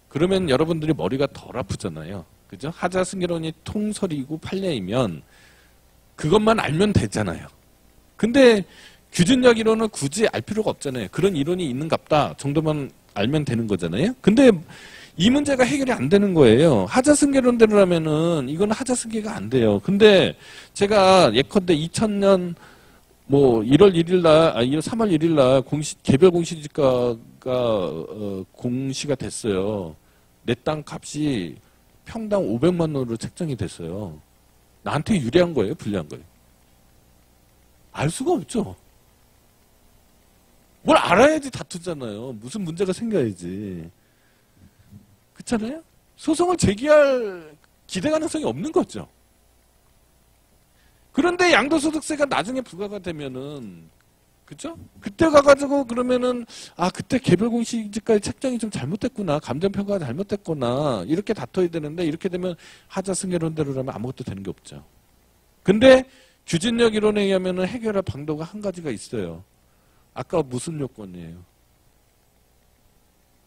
그러면 여러분들이 머리가 덜 아프잖아요. 그죠? 하자승계론이 통설이고 판례이면 그것만 알면 되잖아요. 근데 규준력 이론은 굳이 알 필요가 없잖아요. 그런 이론이 있는갑다 정도만 알면 되는 거잖아요. 근데 이 문제가 해결이 안 되는 거예요. 하자승계론대로라면은 이건 하자승계가 안 돼요. 근데 제가 예컨대 2000년 뭐 1월 1일 날, 3월 1일 날 개별 공시지가가 공시가 됐어요. 내 땅 값이 평당 500만 원으로 책정이 됐어요. 나한테 유리한 거예요? 불리한 거예요? 알 수가 없죠. 뭘 알아야지 다투잖아요. 무슨 문제가 생겨야지. 그렇잖아요? 소송을 제기할 기대 가능성이 없는 거죠. 그런데 양도소득세가 나중에 부과가 되면은, 그죠? 그때 가가지고 그러면은, 아, 그때 개별공시지가의 책정이 좀 잘못됐구나. 감정평가가 잘못됐구나. 이렇게 다퉈야 되는데, 이렇게 되면 하자승계론대로라면 아무것도 되는 게 없죠. 근데 규진력 이론에 의하면은 해결할 방도가 한 가지가 있어요. 아까 무슨 요건이에요?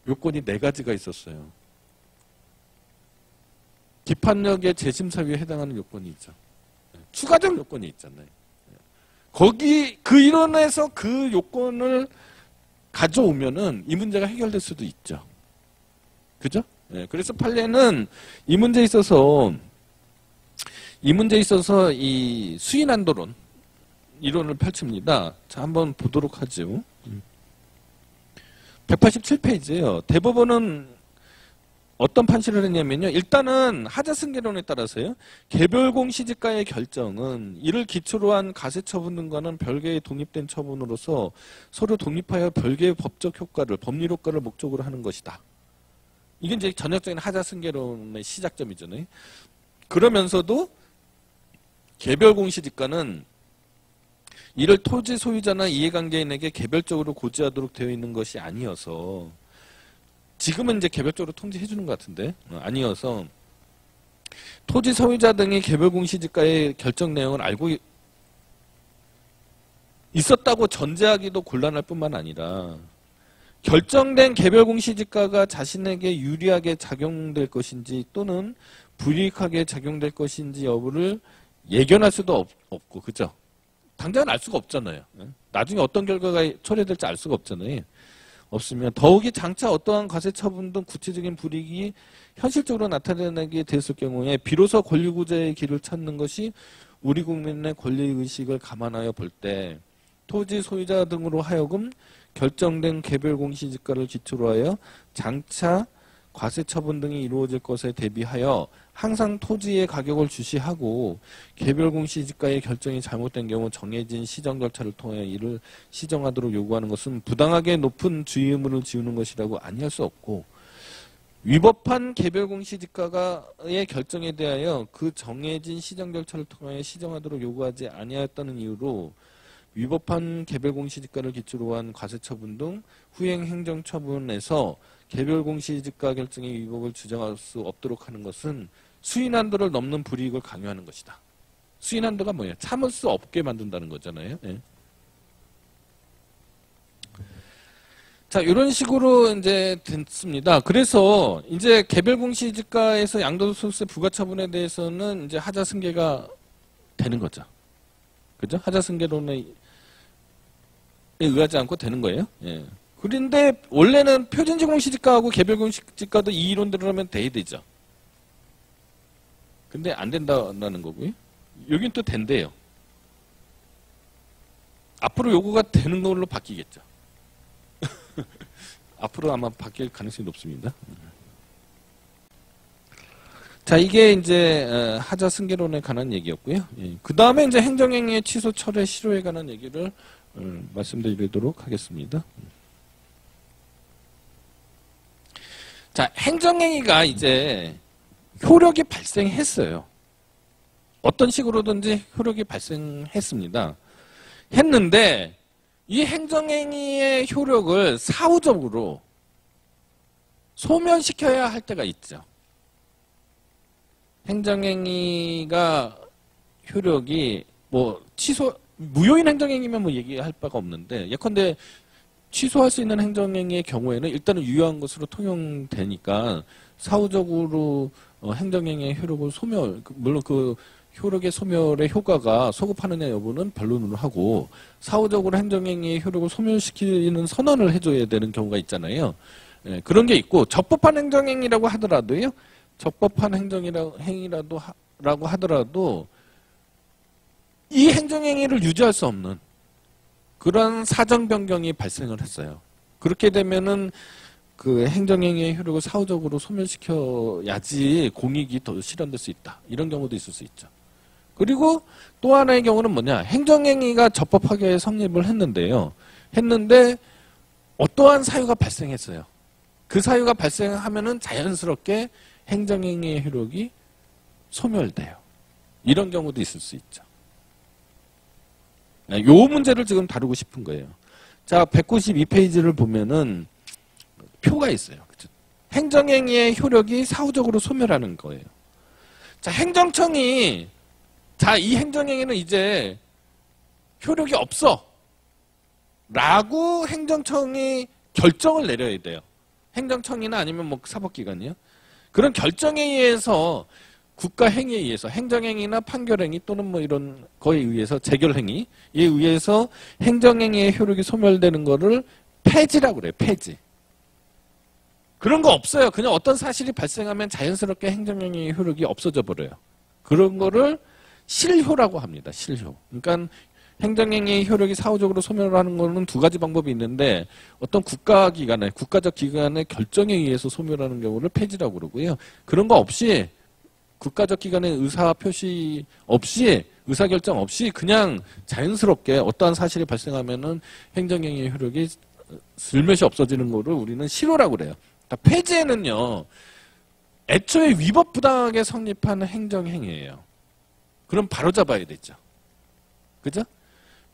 요건이 4가지가 있었어요. 기판력의 재심사유에 해당하는 요건이 있죠. 추가적 요건이 있잖아요. 거기 그 이론에서 그 요건을 가져오면은 이 문제가 해결될 수도 있죠. 그죠? 네, 그래서 판례는 이 문제에 있어서 이 수인한도론 이론을 펼칩니다. 자, 한번 보도록 하죠. 187페이지예요. 대법원은 어떤 판시를 했냐면요. 일단은 하자승계론에 따라서요. 개별 공시지가의 결정은 이를 기초로 한 가세처분 등과는 별개의 독립된 처분으로서 서로 독립하여 별개의 법적 효과를, 법률 효과를 목적으로 하는 것이다. 이게 이제 전형적인 하자승계론의 시작점이잖아요. 그러면서도 개별 공시지가는 이를 토지 소유자나 이해관계인에게 개별적으로 고지하도록 되어 있는 것이 아니어서 지금은 이제 개별적으로 통지해 주는 것 같은데 아니어서 토지 소유자 등이 개별 공시지가의 결정 내용을 알고 있었다고 전제하기도 곤란할 뿐만 아니라 결정된 개별 공시지가가 자신에게 유리하게 작용될 것인지 또는 불이익하게 작용될 것인지 여부를 예견할 수도 없고, 그죠? 당장은 알 수가 없잖아요. 나중에 어떤 결과가 초래될지 알 수가 없잖아요. 없으면 더욱이 장차 어떠한 과세처분 등 구체적인 불이익이 현실적으로 나타나게 됐을 경우에 비로소 권리구제의 길을 찾는 것이 우리 국민의 권리의식을 감안하여 볼 때 토지 소유자 등으로 하여금 결정된 개별 공시지가를 기초로 하여 장차 과세 처분 등이 이루어질 것에 대비하여 항상 토지의 가격을 주시하고 개별 공시지가의 결정이 잘못된 경우 정해진 시정 절차를 통해 이를 시정하도록 요구하는 것은 부당하게 높은 주의 의무를 지우는 것이라고 아니할 수 없고, 위법한 개별 공시지가의 결정에 대하여 그 정해진 시정 절차를 통해 시정하도록 요구하지 아니하였다는 이유로 위법한 개별 공시지가를 기초로 한 과세처분 등 후행 행정처분에서 개별 공시지가 결정의 위법을 주장할 수 없도록 하는 것은 수인한도를 넘는 불이익을 강요하는 것이다. 수인한도가 뭐예요? 참을 수 없게 만든다는 거잖아요. 예. 자, 이런 식으로 이제 됐습니다. 그래서 이제 개별 공시지가에서 양도소득세 부과처분에 대해서는 이제 하자 승계가 되는 거죠. 그죠? 하자 승계론에 의하지 않고 되는 거예요. 예. 그런데 원래는 표준지 공시지가하고 개별 공시지가도 이 이론대로 하면 돼야 되죠. 근데 안 된다는 거고요. 여긴 또 된대요. 앞으로 요거가 되는 걸로 바뀌겠죠. 앞으로 아마 바뀔 가능성이 높습니다. 자, 이게 이제 하자 승계론에 관한 얘기였고요. 예. 그 다음에 이제 행정행위의 취소, 철회, 실효에 관한 얘기를 말씀드리도록 하겠습니다. 자, 행정행위가 이제 효력이 발생했어요. 어떤 식으로든지 효력이 발생했습니다. 했는데 이 행정행위의 효력을 사후적으로 소멸시켜야 할 때가 있죠. 행정행위가 효력이 뭐 취소, 무효인 행정행위면 뭐 얘기할 바가 없는데, 예컨대 취소할 수 있는 행정행위의 경우에는 일단은 유효한 것으로 통용되니까 사후적으로 행정행위의 효력을 소멸, 물론 그 효력의 소멸의 효과가 소급하느냐 여부는 변론으로 하고, 사후적으로 행정행위의 효력을 소멸시키는 선언을 해줘야 되는 경우가 있잖아요. 예, 그런 게 있고, 적법한 행정행위라고 하더라도요, 적법한 행위라고 하더라도 이 행정행위를 유지할 수 없는 그런 사정 변경이 발생을 했어요. 그렇게 되면은 그 행정행위의 효력을 사후적으로 소멸시켜야지 공익이 더 실현될 수 있다. 이런 경우도 있을 수 있죠. 그리고 또 하나의 경우는 뭐냐? 행정행위가 적법하게 성립을 했는데요. 했는데 어떠한 사유가 발생했어요. 그 사유가 발생하면은 자연스럽게 행정행위의 효력이 소멸돼요. 이런 경우도 있을 수 있죠. 요 문제를 지금 다루고 싶은 거예요. 자, 192페이지를 보면은 표가 있어요. 그쵸? 행정행위의 효력이 사후적으로 소멸하는 거예요. 자, 행정청이 자, 이 행정행위는 이제 효력이 없어 라고 행정청이 결정을 내려야 돼요. 행정청이나 아니면 뭐 사법기관이요. 그런 결정에 의해서 국가행위에 의해서 행정행위나 판결행위 또는 뭐 이런 거에 의해서 재결행위에 의해서 행정행위의 효력이 소멸되는 거를 폐지라고 그래요. 폐지. 그런 거 없어요. 그냥 어떤 사실이 발생하면 자연스럽게 행정행위의 효력이 없어져 버려요. 그런 거를 실효라고 합니다. 실효. 그러니까 행정행위의 효력이 사후적으로 소멸하는 거는 두 가지 방법이 있는데, 어떤 국가적 기관의 결정에 의해서 소멸하는 경우를 폐지라고 그러고요. 그런 거 없이 국가적 기관의 의사 표시 없이, 의사결정 없이 그냥 자연스럽게 어떠한 사실이 발생하면은 행정행위의 효력이 슬며시 없어지는 거를 우리는 실효라고 그래요. 폐지에는요, 애초에 위법 부당하게 성립한 행정행위예요. 그럼 바로 잡아야 되죠. 그죠?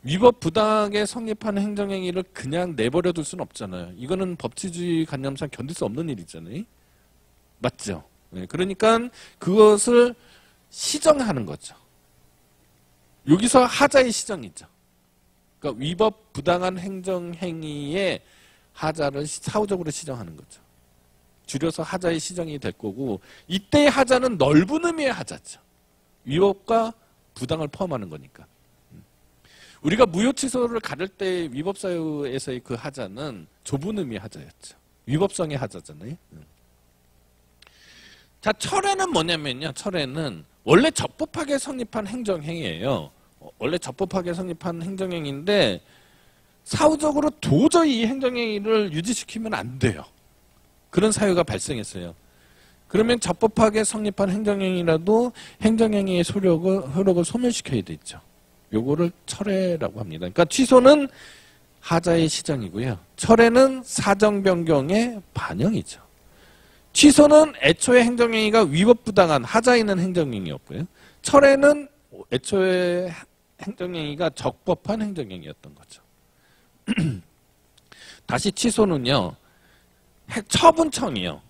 위법 부당하게 성립하는 행정행위를 그냥 내버려 둘 수는 없잖아요. 이거는 법치주의 관념상 견딜 수 없는 일이잖아요. 맞죠? 네, 그러니까 그것을 시정하는 거죠. 여기서 하자의 시정이죠. 그러니까 위법 부당한 행정행위의 하자를 사후적으로 시정하는 거죠. 줄여서 하자의 시정이 될 거고, 이때의 하자는 넓은 의미의 하자죠. 위법과 부당을 포함하는 거니까. 우리가 무효취소를 가를 때 위법사유에서의 그 하자는 좁은 의미의 하자였죠. 위법성의 하자잖아요. 자, 철회는 뭐냐면요. 철회는 원래 적법하게 성립한 행정행위예요. 원래 적법하게 성립한 행정행위인데 사후적으로 도저히 이 행정행위를 유지시키면 안 돼요. 그런 사유가 발생했어요. 그러면 적법하게 성립한 행정행위라도 행정행위의 효력을 소멸시켜야 되죠. 요거를 철회라고 합니다. 그러니까 취소는 하자의 시정이고요. 철회는 사정 변경의 반영이죠. 취소는 애초에 행정행위가 위법부당한 하자에 있는 행정행위였고요. 철회는 애초에 행정행위가 적법한 행정행위였던 거죠. 다시 취소는요. 처분청이요.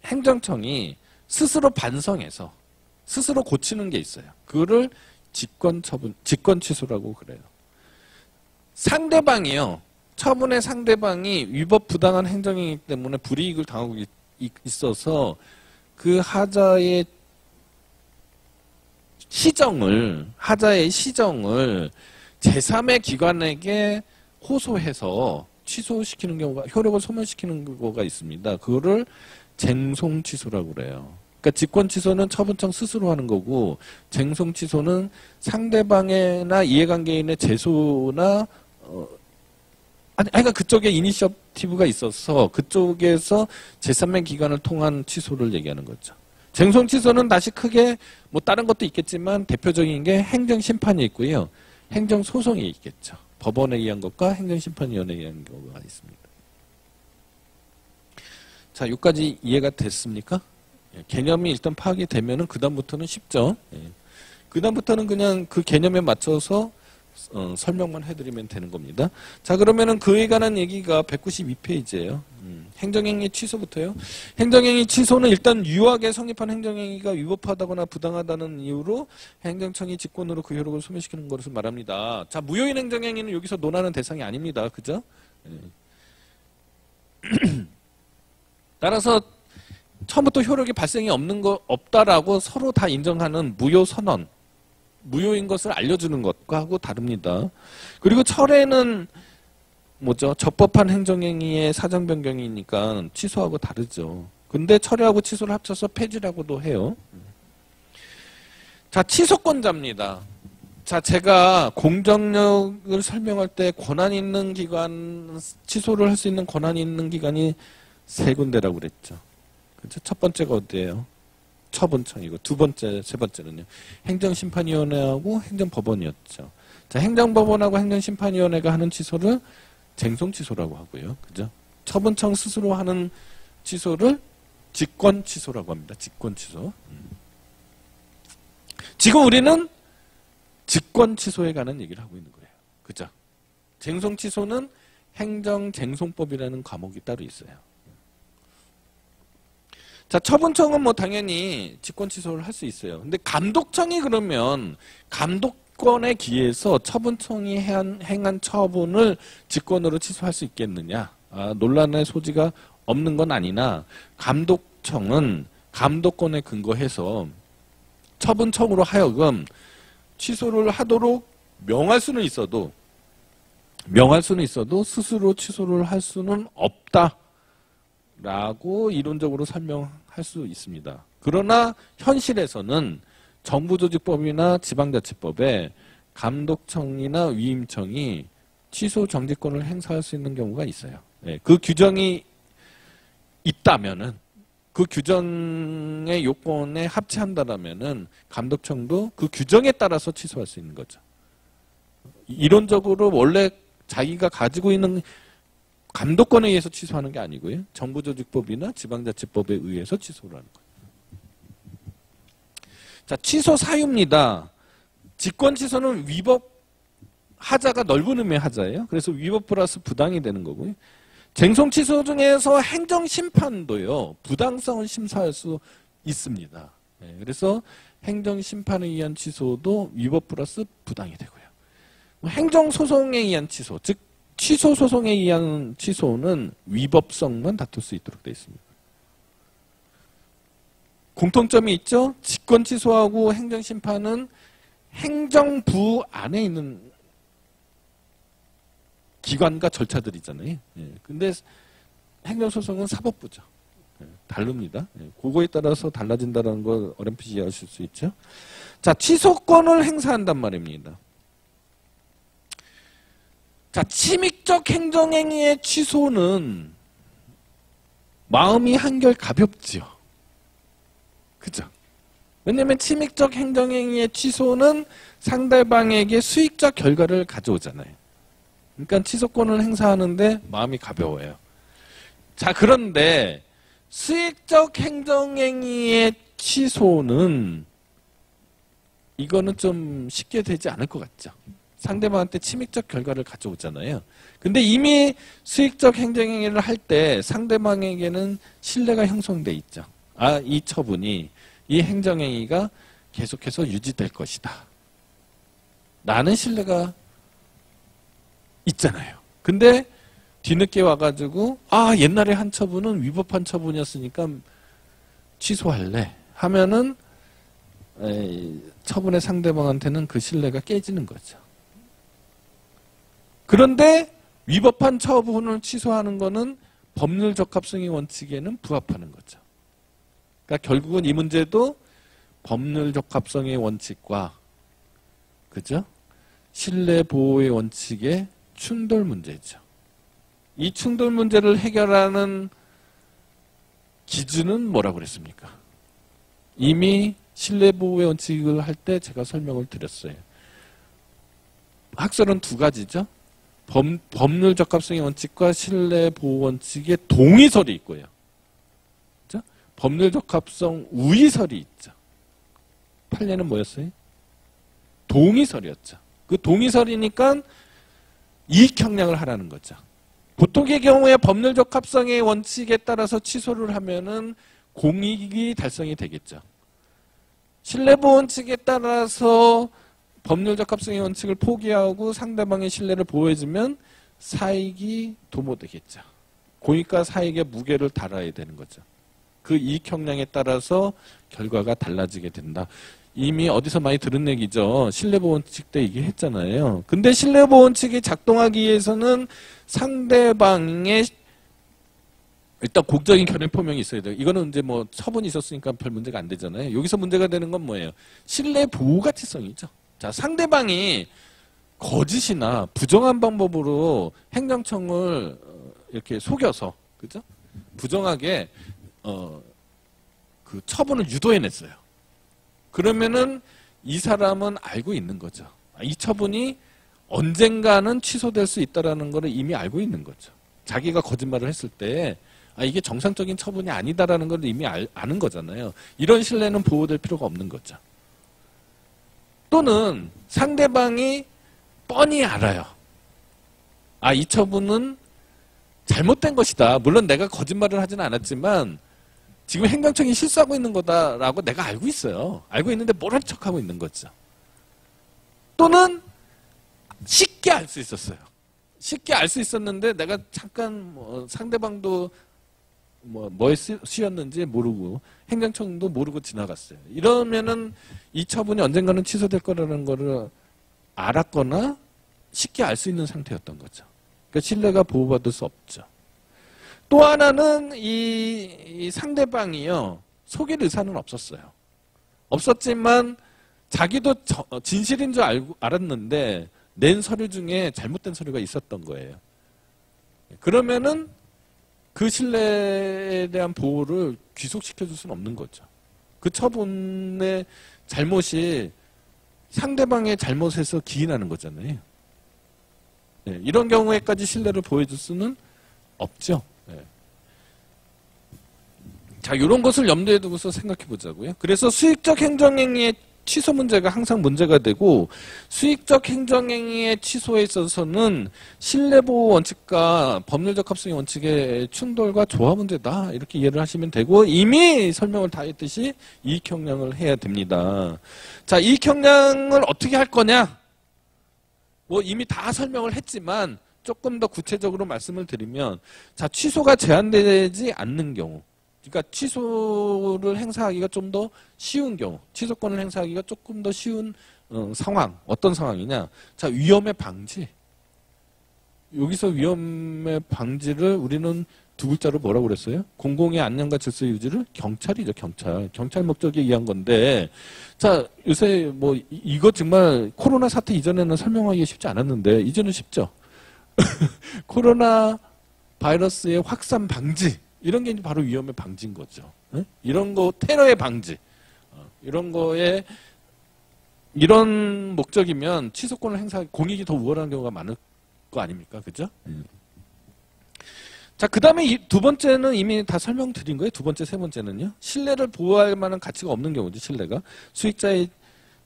행정청이 스스로 반성해서 스스로 고치는 게 있어요. 그거를 직권취소라고 그래요. 상대방이요. 처분의 상대방이 위법 부당한 행정이기 때문에 불이익을 당하고 있어서 그 하자의 시정을 제3의 기관에게 호소해서 취소시키는 경우가, 효력을 소멸시키는 경우가 있습니다. 그거를 쟁송취소라고 그래요. 그러니까 직권취소는 처분청 스스로 하는 거고, 쟁송취소는 상대방이나 이해관계인의 제소나 그러니까 그쪽에 이니셔티브가 있어서 그쪽에서 제3의 기관을 통한 취소를 얘기하는 거죠. 쟁송취소는 다시 크게 뭐 다른 것도 있겠지만 대표적인 게 행정심판이 있고요. 행정소송이 있겠죠. 법원에 의한 것과 행정심판위원회에 의한 경우가 있습니다. 자, 여기까지 이해가 됐습니까? 개념이 일단 파악이 되면은 그다음부터는 쉽죠. 그다음부터는 그냥 그 개념에 맞춰서 설명만 해드리면 되는 겁니다. 자, 그러면은 그에 관한 얘기가 192페이지예요. 행정행위 취소부터요. 행정행위 취소는 일단 유하게 성립한 행정행위가 위법하다거나 부당하다는 이유로 행정청이 직권으로 그 효력을 소멸시키는 것을 말합니다. 자, 무효인 행정행위는 여기서 논하는 대상이 아닙니다. 그죠? 따라서 처음부터 효력이 발생이 없다라고 서로 다 인정하는 무효 선언, 무효인 것을 알려주는 것과 하고 다릅니다. 그리고 철회는 뭐죠? 적법한 행정행위의 사정 변경이니까 취소하고 다르죠. 근데 철회하고 취소를 합쳐서 폐지라고도 해요. 자, 취소권자입니다. 자, 제가 공정력을 설명할 때 권한 있는 기관, 취소를 할 수 있는 권한이 있는 기관이 세 군데라고 그랬죠. 그렇죠? 첫 번째가 어디예요? 처분청이고, 두 번째, 세 번째는요. 행정심판위원회하고 행정법원이었죠. 자, 행정법원하고 행정심판위원회가 하는 취소를 쟁송취소라고 하고요. 그죠? 처분청 스스로 하는 취소를 직권취소라고 합니다. 직권취소. 지금 우리는 직권취소에 관한 얘기를 하고 있는 거예요. 그죠? 쟁송취소는 행정쟁송법이라는 과목이 따로 있어요. 자, 처분청은 뭐 당연히 직권취소를 할 수 있어요. 근데 감독청이 그러면 감독권에 기해서 처분청이 행한 처분을 직권으로 취소할 수 있겠느냐? 논란의 소지가 없는 건 아니나 감독청은 감독권에 근거해서 처분청으로 하여금 취소를 하도록 명할 수는 있어도 스스로 취소를 할 수는 없다라고 이론적으로 설명할 수 있습니다. 그러나 현실에서는 정부조직법이나 지방자치법에 감독청이나 위임청이 취소 정지권을 행사할 수 있는 경우가 있어요. 그 규정이 있다면은, 그 규정의 요건에 합치한다라면은 감독청도 그 규정에 따라서 취소할 수 있는 거죠. 이론적으로 원래 자기가 가지고 있는 감독권에 의해서 취소하는 게 아니고요. 정부조직법이나 지방자치법에 의해서 취소를 하는 거예요. 자, 취소 사유입니다. 직권취소는 위법, 하자가 넓은 의미의 하자예요. 그래서 위법 플러스 부당이 되는 거고요. 쟁송취소 중에서 행정심판도요, 부당성을 심사할 수 있습니다. 그래서 행정심판에 의한 취소도 위법 플러스 부당이 되고요. 행정소송에 의한 취소, 즉 취소소송에 의한 취소는 위법성만 다툴 수 있도록 되어 있습니다. 공통점이 있죠? 직권취소하고 행정심판은 행정부 안에 있는 기관과 절차들이잖아요. 근데 행정소송은 사법부죠. 다릅니다. 그거에 따라서 달라진다는 걸 어렴풋이 이해하실 수 있죠. 자, 취소권을 행사한단 말입니다. 자, 침익적 행정행위의 취소는 마음이 한결 가볍지요. 그죠? 왜냐면 침입적 행정행위의 취소는 상대방에게 수익적 결과를 가져오잖아요. 그러니까 취소권을 행사하는데 마음이 가벼워요. 자, 그런데 수익적 행정행위의 취소는 이거는 좀 쉽게 되지 않을 것 같죠. 상대방한테 침입적 결과를 가져오잖아요. 근데 이미 수익적 행정행위를 할 때 상대방에게는 신뢰가 형성돼 있죠. 아, 이 처분이, 이 행정행위가 계속해서 유지될 것이다. 라는 신뢰가 있잖아요. 근데 뒤늦게 와가지고 아, 옛날에 한 처분은 위법한 처분이었으니까 취소할래 하면은 처분의 상대방한테는 그 신뢰가 깨지는 거죠. 그런데 위법한 처분을 취소하는 거는 법률 적합성의 원칙에는 부합하는 거죠. 그러니까 결국은 이 문제도 법률 적합성의 원칙과 그죠? 신뢰 보호의 원칙의 충돌 문제죠. 이 충돌 문제를 해결하는 기준은 뭐라고 그랬습니까? 이미 신뢰 보호의 원칙을 할 때 제가 설명을 드렸어요. 학설은 두 가지죠. 법률 적합성의 원칙과 신뢰 보호 원칙의 동의설이 있고요. 그죠? 법률 적합성 우의설이 있죠. 판례는 뭐였어요? 동의설이었죠. 그 동의설이니까 이익 형량을 하라는 거죠. 보통의 경우에 법률 적합성의 원칙에 따라서 취소를 하면은 공익이 달성이 되겠죠. 신뢰보호 원칙에 따라서 법률 적합성의 원칙을 포기하고 상대방의 신뢰를 보호해주면 사익이 도모되겠죠. 공익과 사익의 무게를 달아야 되는 거죠. 그 이익 형량에 따라서 결과가 달라지게 된다. 이미 어디서 많이 들은 얘기죠. 신뢰보호 원칙 때 얘기했잖아요. 근데 신뢰보호 원칙이 작동하기 위해서는 상대방의 일단 공적인 견해 표명이 있어야 돼요. 이거는 이제 뭐 처분이 있었으니까 별 문제가 안 되잖아요. 여기서 문제가 되는 건 뭐예요? 신뢰 보호 가치성이죠. 자, 상대방이 거짓이나 부정한 방법으로 행정청을 이렇게 속여서 그죠? 부정하게 그 처분을 유도해냈어요. 그러면은 이 사람은 알고 있는 거죠. 이 처분이 언젠가는 취소될 수 있다라는 걸 이미 알고 있는 거죠. 자기가 거짓말을 했을 때 이게 정상적인 처분이 아니다라는 걸 이미 아는 거잖아요. 이런 신뢰는 보호될 필요가 없는 거죠. 또는 상대방이 뻔히 알아요. 이 처분은 잘못된 것이다. 물론 내가 거짓말을 하지는 않았지만 지금 행정청이 실수하고 있는 거다라고 내가 알고 있어요. 알고 있는데 모른 척하고 있는 거죠. 또는 쉽게 알 수 있었어요. 쉽게 알 수 있었는데 내가 잠깐 상대방도 뭐에 쓰였는지 모르고 행정청도 모르고 지나갔어요. 이러면은 이 처분이 언젠가는 취소될 거라는 거를 알았거나 쉽게 알 수 있는 상태였던 거죠. 그러니까 신뢰가 보호받을 수 없죠. 또 하나는 이 상대방이요. 속일 의사는 없었어요. 없었지만 자기도 진실인 줄 알았는데 낸 서류 중에 잘못된 서류가 있었던 거예요. 그러면은 그 신뢰에 대한 보호를 귀속시켜 줄 수는 없는 거죠. 그 처분의 잘못이 상대방의 잘못에서 기인하는 거잖아요. 네, 이런 경우에까지 신뢰를 보여줄 수는 없죠. 네. 자, 이런 것을 염두에 두고서 생각해 보자고요. 그래서 수익적 행정행위의 취소 문제가 항상 문제가 되고 수익적 행정행위의 취소에 있어서는 신뢰보호 원칙과 법률적 합성의 원칙의 충돌과 조화 문제다 이렇게 이해를 하시면 되고 이미 설명을 다 했듯이 이익형량을 해야 됩니다. 자, 이익형량을 어떻게 할 거냐? 뭐 이미 다 설명을 했지만 조금 더 구체적으로 말씀을 드리면 자, 취소가 제한되지 않는 경우 그러니까 취소를 행사하기가 좀 더 쉬운 경우, 취소권을 행사하기가 조금 더 쉬운 상황, 어떤 상황이냐? 자, 위험의 방지. 여기서 위험의 방지를 우리는 두 글자로 뭐라고 그랬어요? 공공의 안녕과 질서 유지를 경찰이죠, 경찰. 경찰 목적에 의한 건데, 자, 요새 뭐 이거 정말 코로나 사태 이전에는 설명하기 쉽지 않았는데 이제는 쉽죠. 코로나 바이러스의 확산 방지. 이런 게 이제 바로 위험의 방지인 거죠. 예? 이런 거 테러의 방지. 이런 거에 이런 목적이면 취소권을 공익이 더 우월한 경우가 많을 거 아닙니까? 그죠? 자, 그 다음에 두 번째는 이미 다 설명드린 거예요. 두 번째, 세 번째는요. 신뢰를 보호할 만한 가치가 없는 경우죠. 신뢰가.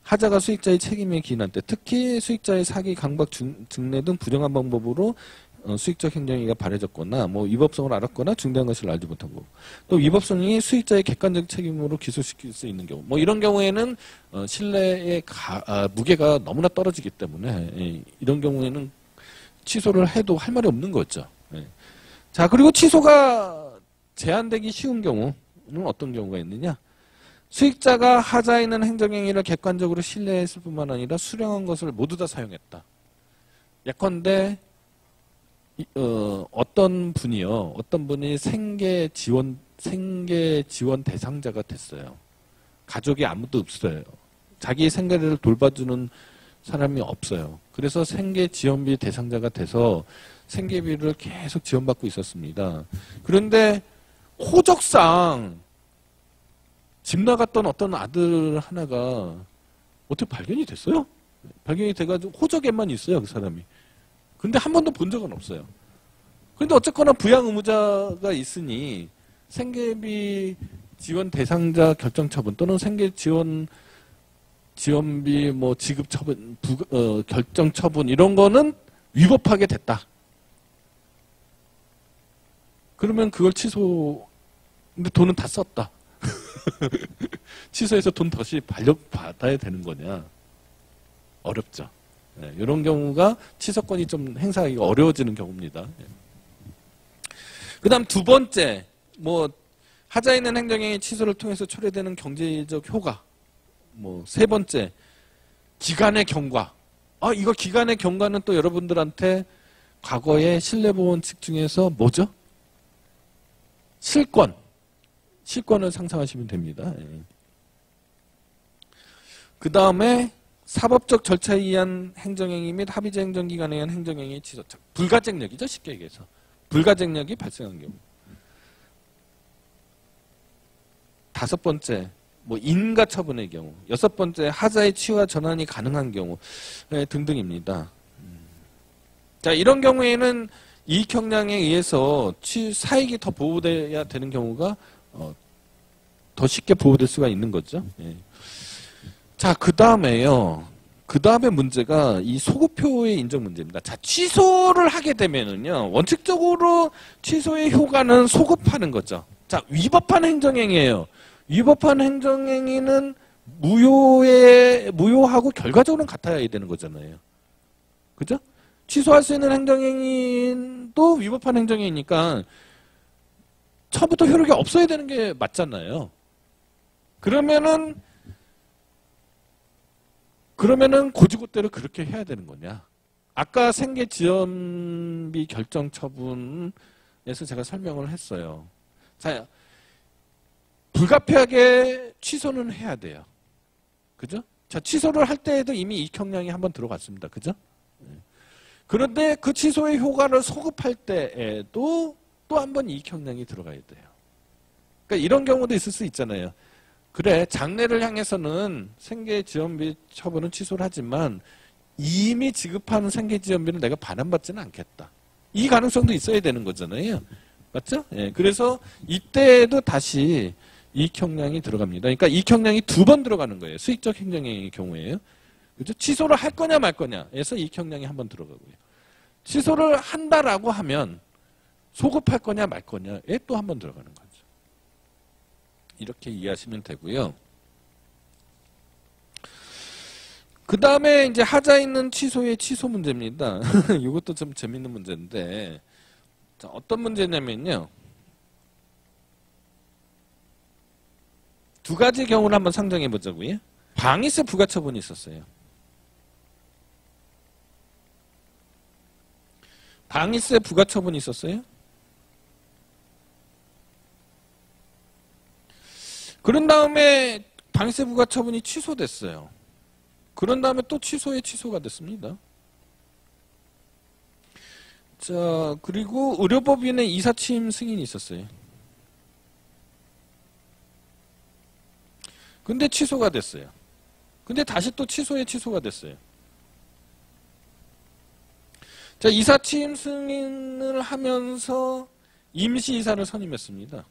하자가 수익자의 책임에 기인한 때, 특히 수익자의 사기, 강박, 증례 등 부정한 방법으로 수익적 행정이가 발해졌거나 뭐 위법성을 알았거나 중대한 것을 알지 못한 거. 또 위법성이 수익자의 객관적 책임으로 기소시킬 수 있는 경우. 뭐 이런 경우에는 신뢰의 무게가 너무나 떨어지기 때문에 이런 경우에는 취소를 해도 할 말이 없는 거죠. 자, 그리고 취소가 제한되기 쉬운 경우는 어떤 경우가 있느냐? 수익자가 하자에 있는 행정행위를 객관적으로 신뢰했을 뿐만 아니라 수령한 것을 모두 다 사용했다. 예컨대 어떤 분이 생계 지원 대상자가 됐어요. 가족이 아무도 없어요. 자기 생계를 돌봐주는 사람이 없어요. 그래서 생계 지원비 대상자가 돼서 생계비를 계속 지원받고 있었습니다. 그런데 호적상 집 나갔던 어떤 아들 하나가 어떻게 발견이 됐어요? 발견이 돼가지고 호적에만 있어요, 그 사람이. 근데 한 번도 본 적은 없어요. 근데 어쨌거나 부양 의무자가 있으니 생계비 지원 대상자 결정 처분 또는 생계 지원비 뭐 지급 처분, 결정 처분 이런 거는 위법하게 됐다. 그러면 그걸 근데 돈은 다 썼다. 취소해서 돈 다시 받아야 되는 거냐? 어렵죠. 네, 이런 경우가 취소권이 좀 행사하기가 어려워지는 경우입니다. 네. 그 다음 두 번째, 하자에 있는 행정행위 취소를 통해서 초래되는 경제적 효과. 세 번째, 기간의 경과. 이거 기간의 경과는 또 여러분들한테 과거의 신뢰보원칙 중에서 뭐죠? 실권을 상상하시면 됩니다. 그 다음에 사법적 절차에 의한 행정행위 및 합의제 행정기관에 의한 행정행위 취소. 불가증력이죠. 쉽게 얘기해서. 불가증력이 발생한 경우. 다섯 번째, 인가 처분의 경우. 여섯 번째, 하자의 취하 전환이 가능한 경우 등등입니다. 자, 이런 경우에는 이익 형량에 의해서 사익이 더 보호돼야 되는 경우가 더 쉽게 보호될 수가 있는 거죠. 예. 자, 그 다음에요. 그 다음에 문제가 이 소급표의 인정 문제입니다. 자, 취소를 하게 되면은요, 원칙적으로 취소의 효과는 소급하는 거죠. 자, 위법한 행정행위예요. 위법한 행정행위는 무효하고 결과적으로는 같아야 되는 거잖아요. 그죠? 취소할 수 있는 행정행위도 위법한 행정행위니까 처음부터 효력이 없어야 되는 게 맞잖아요. 그러면은 고지고대로 그렇게 해야 되는 거냐? 아까 생계지원비 결정 처분에서 제가 설명을 했어요. 자, 불가피하게 취소는 해야 돼요. 그죠? 자, 취소를 할 때에도 이미 이익 형량이 한번 들어갔습니다. 그죠? 그런데 그 취소의 효과를 소급할 때에도 또 한 번 이익 형량이 들어가야 돼요. 그러니까 이런 경우도 있을 수 있잖아요. 그래, 장래를 향해서는 생계지원비 처분은 취소를 하지만 이미 지급하는 생계지원비는 내가 반환받지는 않겠다. 이 가능성도 있어야 되는 거잖아요. 맞죠? 예, 그래서 이때도 다시 이익 형량이 들어갑니다. 그러니까 이익 형량이 두 번 들어가는 거예요. 수익적 행정행위의 경우에요. 그죠? 취소를 할 거냐 말 거냐에서 이익 형량이 한 번 들어가고요. 취소를 한다라고 하면 소급할 거냐 말 거냐에 또 한 번 들어가는 거죠. 이렇게 이해하시면 되고요. 그 다음에 이제 하자 있는 취소의 취소 문제입니다. 이것도 좀 재밌는 문제인데, 자, 어떤 문제냐면요. 두 가지 경우를 한번 상정해 보자고요. 방위세 부과처분이 있었어요. 방위세 부과처분이 있었어요. 그런 다음에 방위세 부과처분이 취소됐어요. 그런 다음에 또 취소가 됐습니다. 자, 그리고 의료법인의 이사취임 승인이 있었어요. 근데 취소가 됐어요. 근데 다시 또 취소가 됐어요. 자, 이사 취임 승인을 하면서 임시이사를 선임했습니다.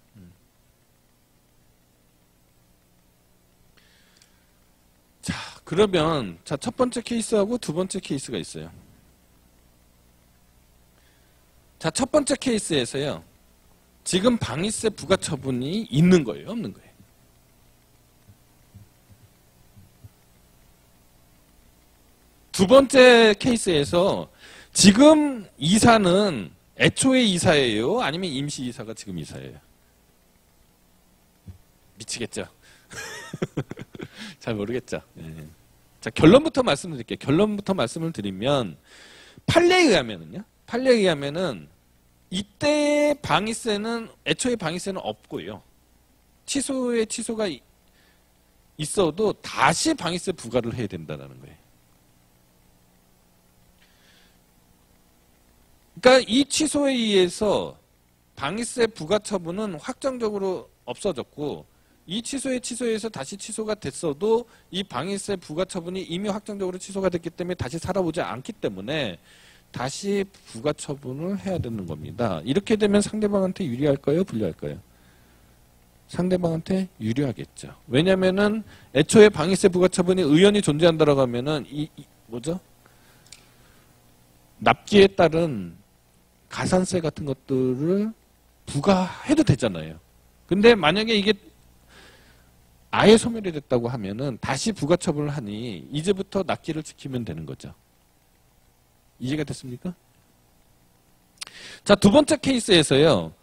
자, 그러면 자, 첫 번째 케이스하고 두 번째 케이스가 있어요. 자, 첫 번째 케이스에서요. 지금 방위세 부과 처분이 있는 거예요, 없는 거예요? 두 번째 케이스에서 지금 이사는 애초에 이사예요? 아니면 임시 이사가 지금 이사예요? 미치겠죠? 잘 모르겠죠? 네. 자, 결론부터 말씀드릴게요. 결론부터 말씀을 드리면 판례에 의하면은 이때의 방위세는 애초에 방위세는 없고요. 취소가 있어도 다시 방위세 부과를 해야 된다는 거예요. 그러니까 이 취소에 의해서 방위세 부과 처분은 확정적으로 없어졌고 이 취소에서 다시 취소가 됐어도 이 방위세 부과 처분이 이미 확정적으로 취소가 됐기 때문에 다시 살아오지 않기 때문에 다시 부과 처분을 해야 되는 겁니다. 이렇게 되면 상대방한테 유리할까요? 불리할까요? 상대방한테 유리하겠죠. 왜냐면은 애초에 방위세 부과 처분이 의연히 존재한다라고 하면은 뭐죠? 납기에 따른 가산세 같은 것들을 부과해도 되잖아요. 근데 만약에 이게 아예 소멸이 됐다고 하면은 다시 부과 처분을 하니 이제부터 납기를 지키면 되는 거죠. 이해가 됐습니까? 자, 두 번째 케이스에서요.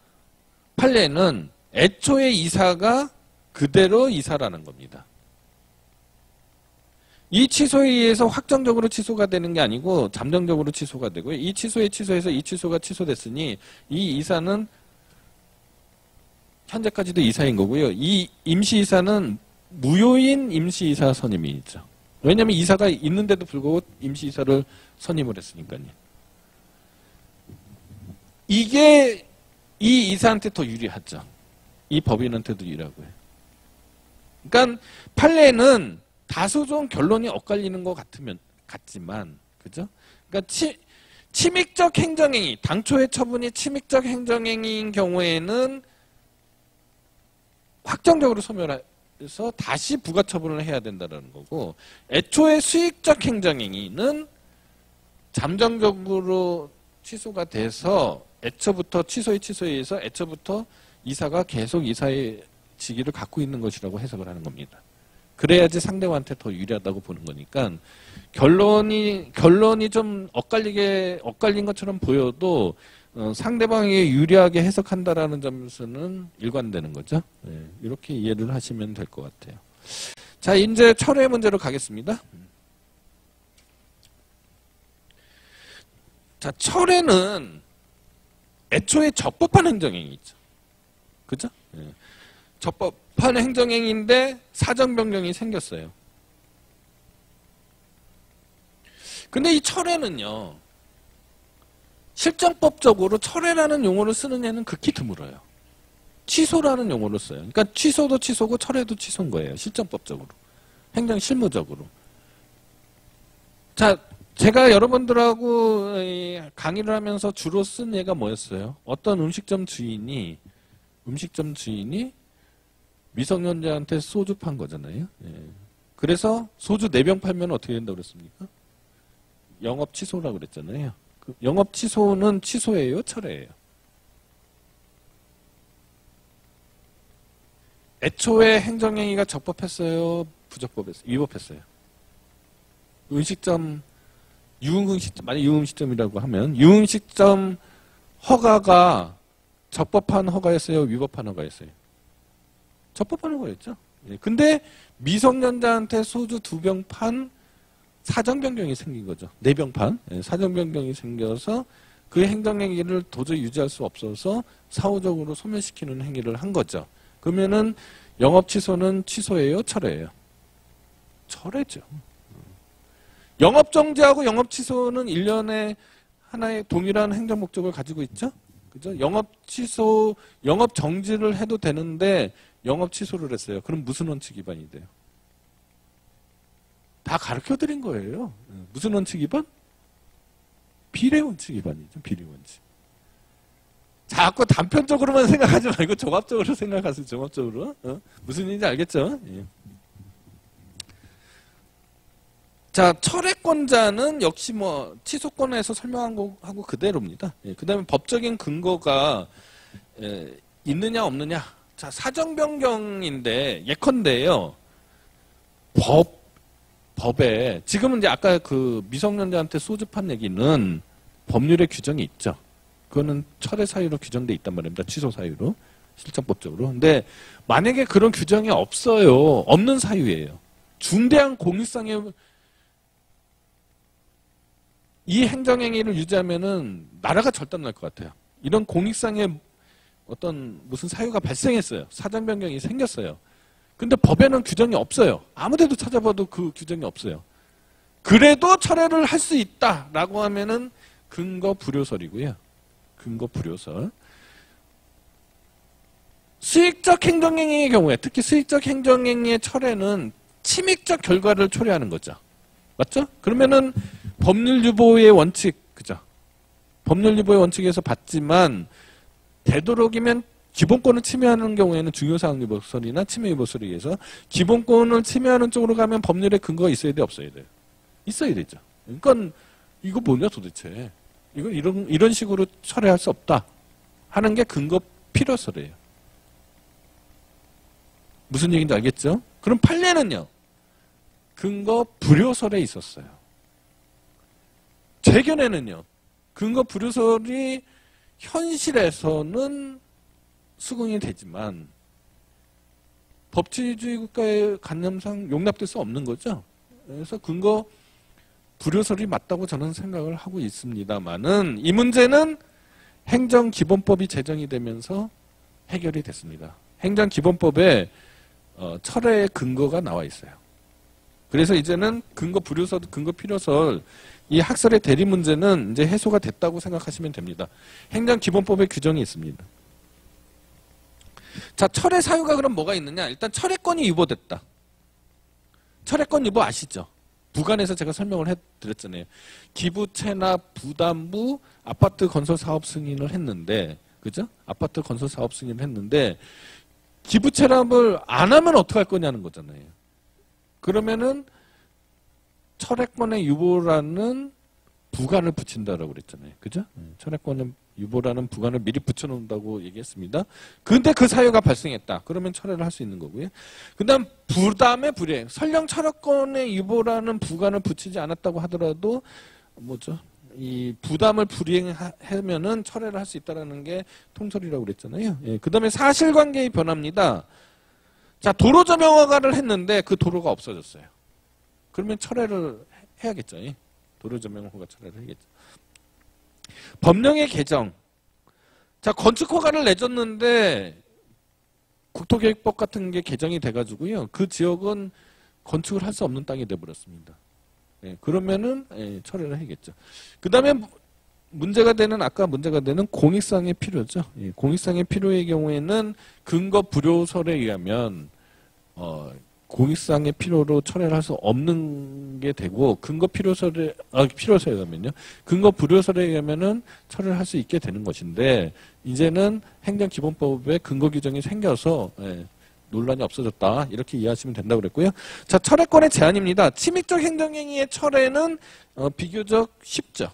판례는 애초에 이사가 그대로 이사라는 겁니다. 이 취소에 의해서 확정적으로 취소가 되는 게 아니고 잠정적으로 취소가 되고요. 이 취소에서 이 취소가 취소됐으니 이 이사는 현재까지도 이사인 거고요. 이 임시이사는 무효인 임시이사 선임이죠. 왜냐하면 이사가 있는데도 불구하고 임시이사를 선임을 했으니까요. 이게 이 이사한테 더 유리하죠. 이 법인한테도 유리하고요. 그러니까 판례는 다소 좀 결론이 엇갈리는 것 같지만, 그죠? 그러니까 침익적 행정행위, 당초의 처분이 침익적 행정행위인 경우에는 확정적으로 소멸해서 다시 부과 처분을 해야 된다는 거고, 애초에 수익적 행정행위는 잠정적으로 취소가 돼서 애초부터 취소에 의해서 애초부터 이사가 계속 이사의 직위를 갖고 있는 것이라고 해석을 하는 겁니다. 그래야지 상대방한테 더 유리하다고 보는 거니까 결론이 좀 엇갈린 것처럼 보여도 상대방에게 유리하게 해석한다라는 점에서는 일관되는 거죠. 네, 이렇게 이해를 하시면 될 것 같아요. 자, 이제 철회 문제로 가겠습니다. 자, 철회는 애초에 적법한 행정행위죠. 그죠? 네. 적법한 행정행위인데 사정 변경이 생겼어요. 근데 이 철회는요. 실정법적으로 철회라는 용어를 쓰는 애는 극히 드물어요. 취소라는 용어를 써요. 그러니까 취소도 취소고 철회도 취소인 거예요. 실정법적으로. 행정 실무적으로. 자, 제가 여러분들하고 강의를 하면서 주로 쓴 예가 뭐였어요? 어떤 음식점 주인이 미성년자한테 소주 판 거잖아요. 예. 그래서 소주 4병 팔면 어떻게 된다고 그랬습니까? 영업 취소라고 그랬잖아요. 그 영업 취소는 취소예요? 철회예요? 애초에 행정행위가 적법했어요? 부적법했어요? 위법했어요? 음식점, 만약 유흥식점이라고 하면 유흥식점 허가가 적법한 허가였어요? 위법한 허가였어요? 적법한 거였죠. 근데 미성년자한테 소주 2병 판 사정 변경이 생긴 거죠. 4병 판 사정 변경이 생겨서 그 행정행위를 도저히 유지할 수 없어서 사후적으로 소멸시키는 행위를 한 거죠. 그러면은 영업 취소는 취소예요? 철회예요? 철회죠. 영업 정지하고 영업 취소는 1년에 하나의 동일한 행정 목적을 가지고 있죠. 그죠? 영업 정지를 해도 되는데 영업 취소를 했어요. 그럼 무슨 원칙 위반이 돼요? 다 가르쳐드린 거예요. 무슨 원칙 위반? 비례 원칙 위반이죠. 비례 원칙. 자꾸 단편적으로만 생각하지 말고 종합적으로 생각하세요. 종합적으로. 무슨 얘기인지 알겠죠? 예. 자, 철회권자는 역시 뭐 취소권에서 설명한 거하고 그대로입니다. 예, 그 다음에 법적인 근거가 있느냐 없느냐. 자, 사정 변경인데 예컨대요. 법에 지금은 이제 아까 그 미성년자한테 소주 판 얘기는 법률에 규정이 있죠. 그거는 철회 사유로 규정돼 있단 말입니다. 취소 사유로 실정법적으로. 근데 만약에 그런 규정이 없어요. 없는 사유예요. 중대한 공익상의 이 행정행위를 유지하면은 나라가 절단날 것 같아요. 이런 공익상의 어떤 무슨 사유가 발생했어요. 사정 변경이 생겼어요. 근데 법에는 규정이 없어요. 아무데도 찾아봐도 그 규정이 없어요. 그래도 철회를 할 수 있다라고 하면은 근거 불효설이고요. 근거 불효설. 수익적 행정행위의 경우에 특히 수익적 행정행위의 철회는 침익적 결과를 초래하는 거죠. 맞죠? 그러면은 법률 유보의 원칙, 그죠? 법률 유보의 원칙에서 봤지만 되도록이면 기본권을 침해하는 경우에는 중요사항 유보설이나 침해 유보설에 의해서 기본권을 침해하는 쪽으로 가면 법률에 근거가 있어야 돼, 없어야 돼요? 있어야 되죠. 그러니까 이거 뭐냐 도대체? 이거 이런 식으로 철회할 수 없다 하는 게 근거 필요설이에요. 무슨 얘기인지 알겠죠? 그럼 판례는요? 근거 불효설에 있었어요. 재견에는요. 근거 불효설이 현실에서는 수긍이 되지만 법치주의 국가의 관념상 용납될 수 없는 거죠. 그래서 근거 불효설이 맞다고 저는 생각을 하고 있습니다만은 이 문제는 행정기본법이 제정이 되면서 해결이 됐습니다. 행정기본법에 철회의 근거가 나와 있어요. 그래서 이제는 근거 불효설, 근거 필요설 이 학설의 대립 문제는 이제 해소가 됐다고 생각하시면 됩니다. 행정기본법에 규정이 있습니다. 자, 철회 사유가 그럼 뭐가 있느냐? 일단 철회권이 유보됐다. 철회권 유보 아시죠? 부관에서 제가 설명을 해드렸잖아요. 기부, 체납, 부담부, 아파트 건설 사업 승인을 했는데, 그죠? 아파트 건설 사업 승인을 했는데, 기부, 체납을 안 하면 어떡할 거냐는 거잖아요. 그러면은 철회권의 유보라는 부관을 붙인다라고 그랬잖아요. 그죠? 철회권의 유보라는 부관을 미리 붙여놓는다고 얘기했습니다. 근데 그 사유가 발생했다. 그러면 철회를 할 수 있는 거고요. 그 다음 부담의 불이행. 설령 철회권의 유보라는 부관을 붙이지 않았다고 하더라도 뭐죠? 이 부담을 불이행하면은 철회를 할 수 있다라는 게 통설이라고 그랬잖아요. 예. 그 다음에 사실관계의 변화입니다. 자, 도로 조명 허가를 했는데 그 도로가 없어졌어요. 그러면 철회를 해야겠죠. 예. 도로 조명 허가 철회를 해야겠죠. 법령의 개정. 자, 건축 허가를 내줬는데 국토계획법 같은 게 개정이 돼가지고요. 그 지역은 건축을 할 수 없는 땅이 돼버렸습니다. 예, 그러면은 철회를 해야겠죠. 그 다음에 아까 문제가 되는 공익상의 필요죠. 예, 공익상의 필요의 경우에는 근거 불효설에 의하면 공익상의 필요로 철회를 할 수 없는 게 되고 근거 필요설에 의하면요. 근거 불효설에 의하면은 철회를 할 수 있게 되는 것인데 이제는 행정기본법에 근거 규정이 생겨서 논란이 없어졌다. 이렇게 이해하시면 된다고 그랬고요. 자, 철회권의 제한입니다. 침입적 행정행위의 철회는 비교적 쉽죠.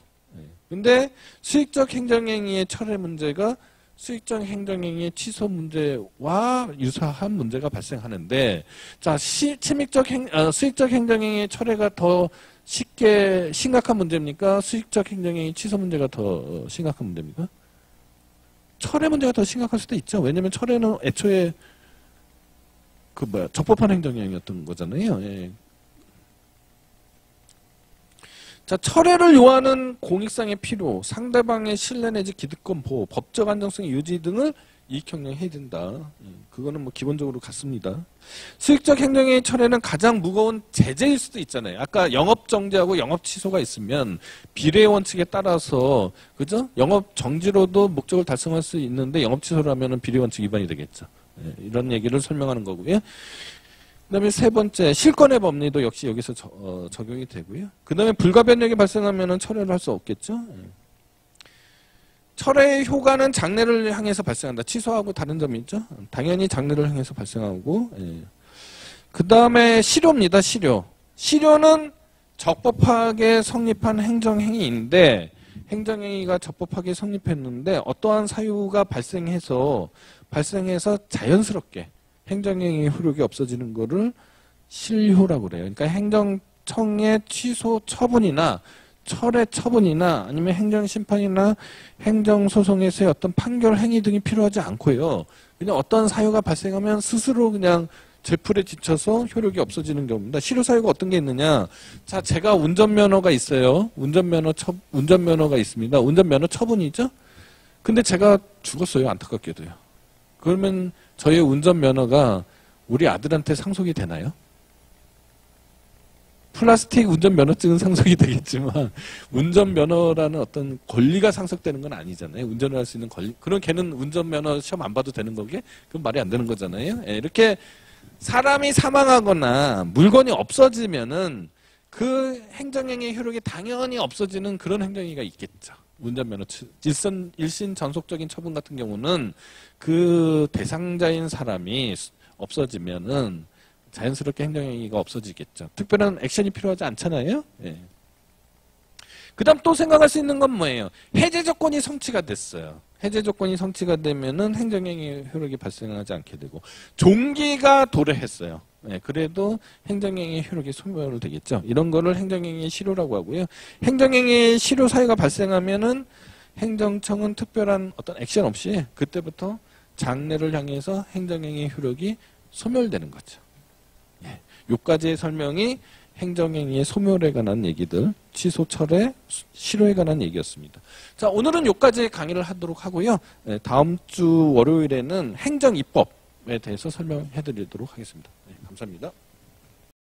근데 수익적 행정행위의 철회 문제가 수익적 행정행위의 취소 문제와 유사한 문제가 발생하는데, 자, 수익적 행정행위의 철회가 더 쉽게 심각한 문제입니까? 수익적 행정행위 취소 문제가 더 심각한 문제입니까? 철회 문제가 더 심각할 수도 있죠. 왜냐면 철회는 애초에 적법한 행정행위였던 거잖아요. 예. 자, 철회를 요하는 공익상의 필요, 상대방의 신뢰 내지 기득권 보호, 법적 안정성의 유지 등을 이익형량에 해야 된다. 그거는 뭐 기본적으로 같습니다. 수익적 행정의 철회는 가장 무거운 제재일 수도 있잖아요. 아까 영업 정지하고 영업 취소가 있으면 비례 원칙에 따라서 그죠? 영업 정지로도 목적을 달성할 수 있는데 영업 취소를 하면은 비례 원칙 위반이 되겠죠. 이런 얘기를 설명하는 거고요. 그다음에 세 번째 실권의 법리도 역시 여기서 적용이 되고요. 그다음에 불가변력이 발생하면은 철회를 할 수 없겠죠. 철회의 효과는 장래를 향해서 발생한다. 취소하고 다른 점이 있죠. 당연히 장래를 향해서 발생하고. 그다음에 실효입니다. 실효. 실효는 적법하게 성립한 행정행위인데 행정행위가 적법하게 성립했는데 어떠한 사유가 발생해서 자연스럽게 행정행위 효력이 없어지는 거를 실효라고 그래요. 그러니까 행정청의 취소 처분이나 철회 처분이나 아니면 행정심판이나 행정소송에서의 어떤 판결 행위 등이 필요하지 않고요. 그냥 어떤 사유가 발생하면 스스로 그냥 제풀에 지쳐서 효력이 없어지는 경우입니다. 실효 사유가 어떤 게 있느냐? 자, 제가 운전면허가 있어요. 운전면허가 있습니다. 운전면허 처분이죠? 근데 제가 죽었어요. 안타깝게도요. 그러면 저의 운전면허가 우리 아들한테 상속이 되나요? 플라스틱 운전면허증은 상속이 되겠지만 운전면허라는 어떤 권리가 상속되는 건 아니잖아요. 운전을 할 수 있는 권리. 그럼 걔는 운전면허 시험 안 봐도 되는 거게? 그건 말이 안 되는 거잖아요. 이렇게 사람이 사망하거나 물건이 없어지면은 그 행정행위의 효력이 당연히 없어지는 그런 행정행위가 있겠죠. 운전면허 일신 전속적인 처분 같은 경우는 그 대상자인 사람이 없어지면은 자연스럽게 행정행위가 없어지겠죠. 특별한 액션이 필요하지 않잖아요. 그 다음 또 생각할 수 있는 건 뭐예요? 해제 조건이 성취가 됐어요. 해제 조건이 성취가 되면은 행정행위 효력이 발생하지 않게 되고, 종기가 도래했어요. 그래도 행정행위 효력이 소멸되겠죠. 이런 거를 행정행위 실효라고 하고요. 행정행위 실효 사유가 발생하면은 행정청은 특별한 어떤 액션 없이 그때부터 장래를 향해서 행정행위 효력이 소멸되는 거죠. 요까지의 설명이 행정행위의 소멸에 관한 얘기들, 취소, 철회, 실효에 관한 얘기였습니다. 자, 오늘은 요까지 강의를 하도록 하고요. 다음 주 월요일에는 행정입법에 대해서 설명해 드리도록 하겠습니다. 감사합니다.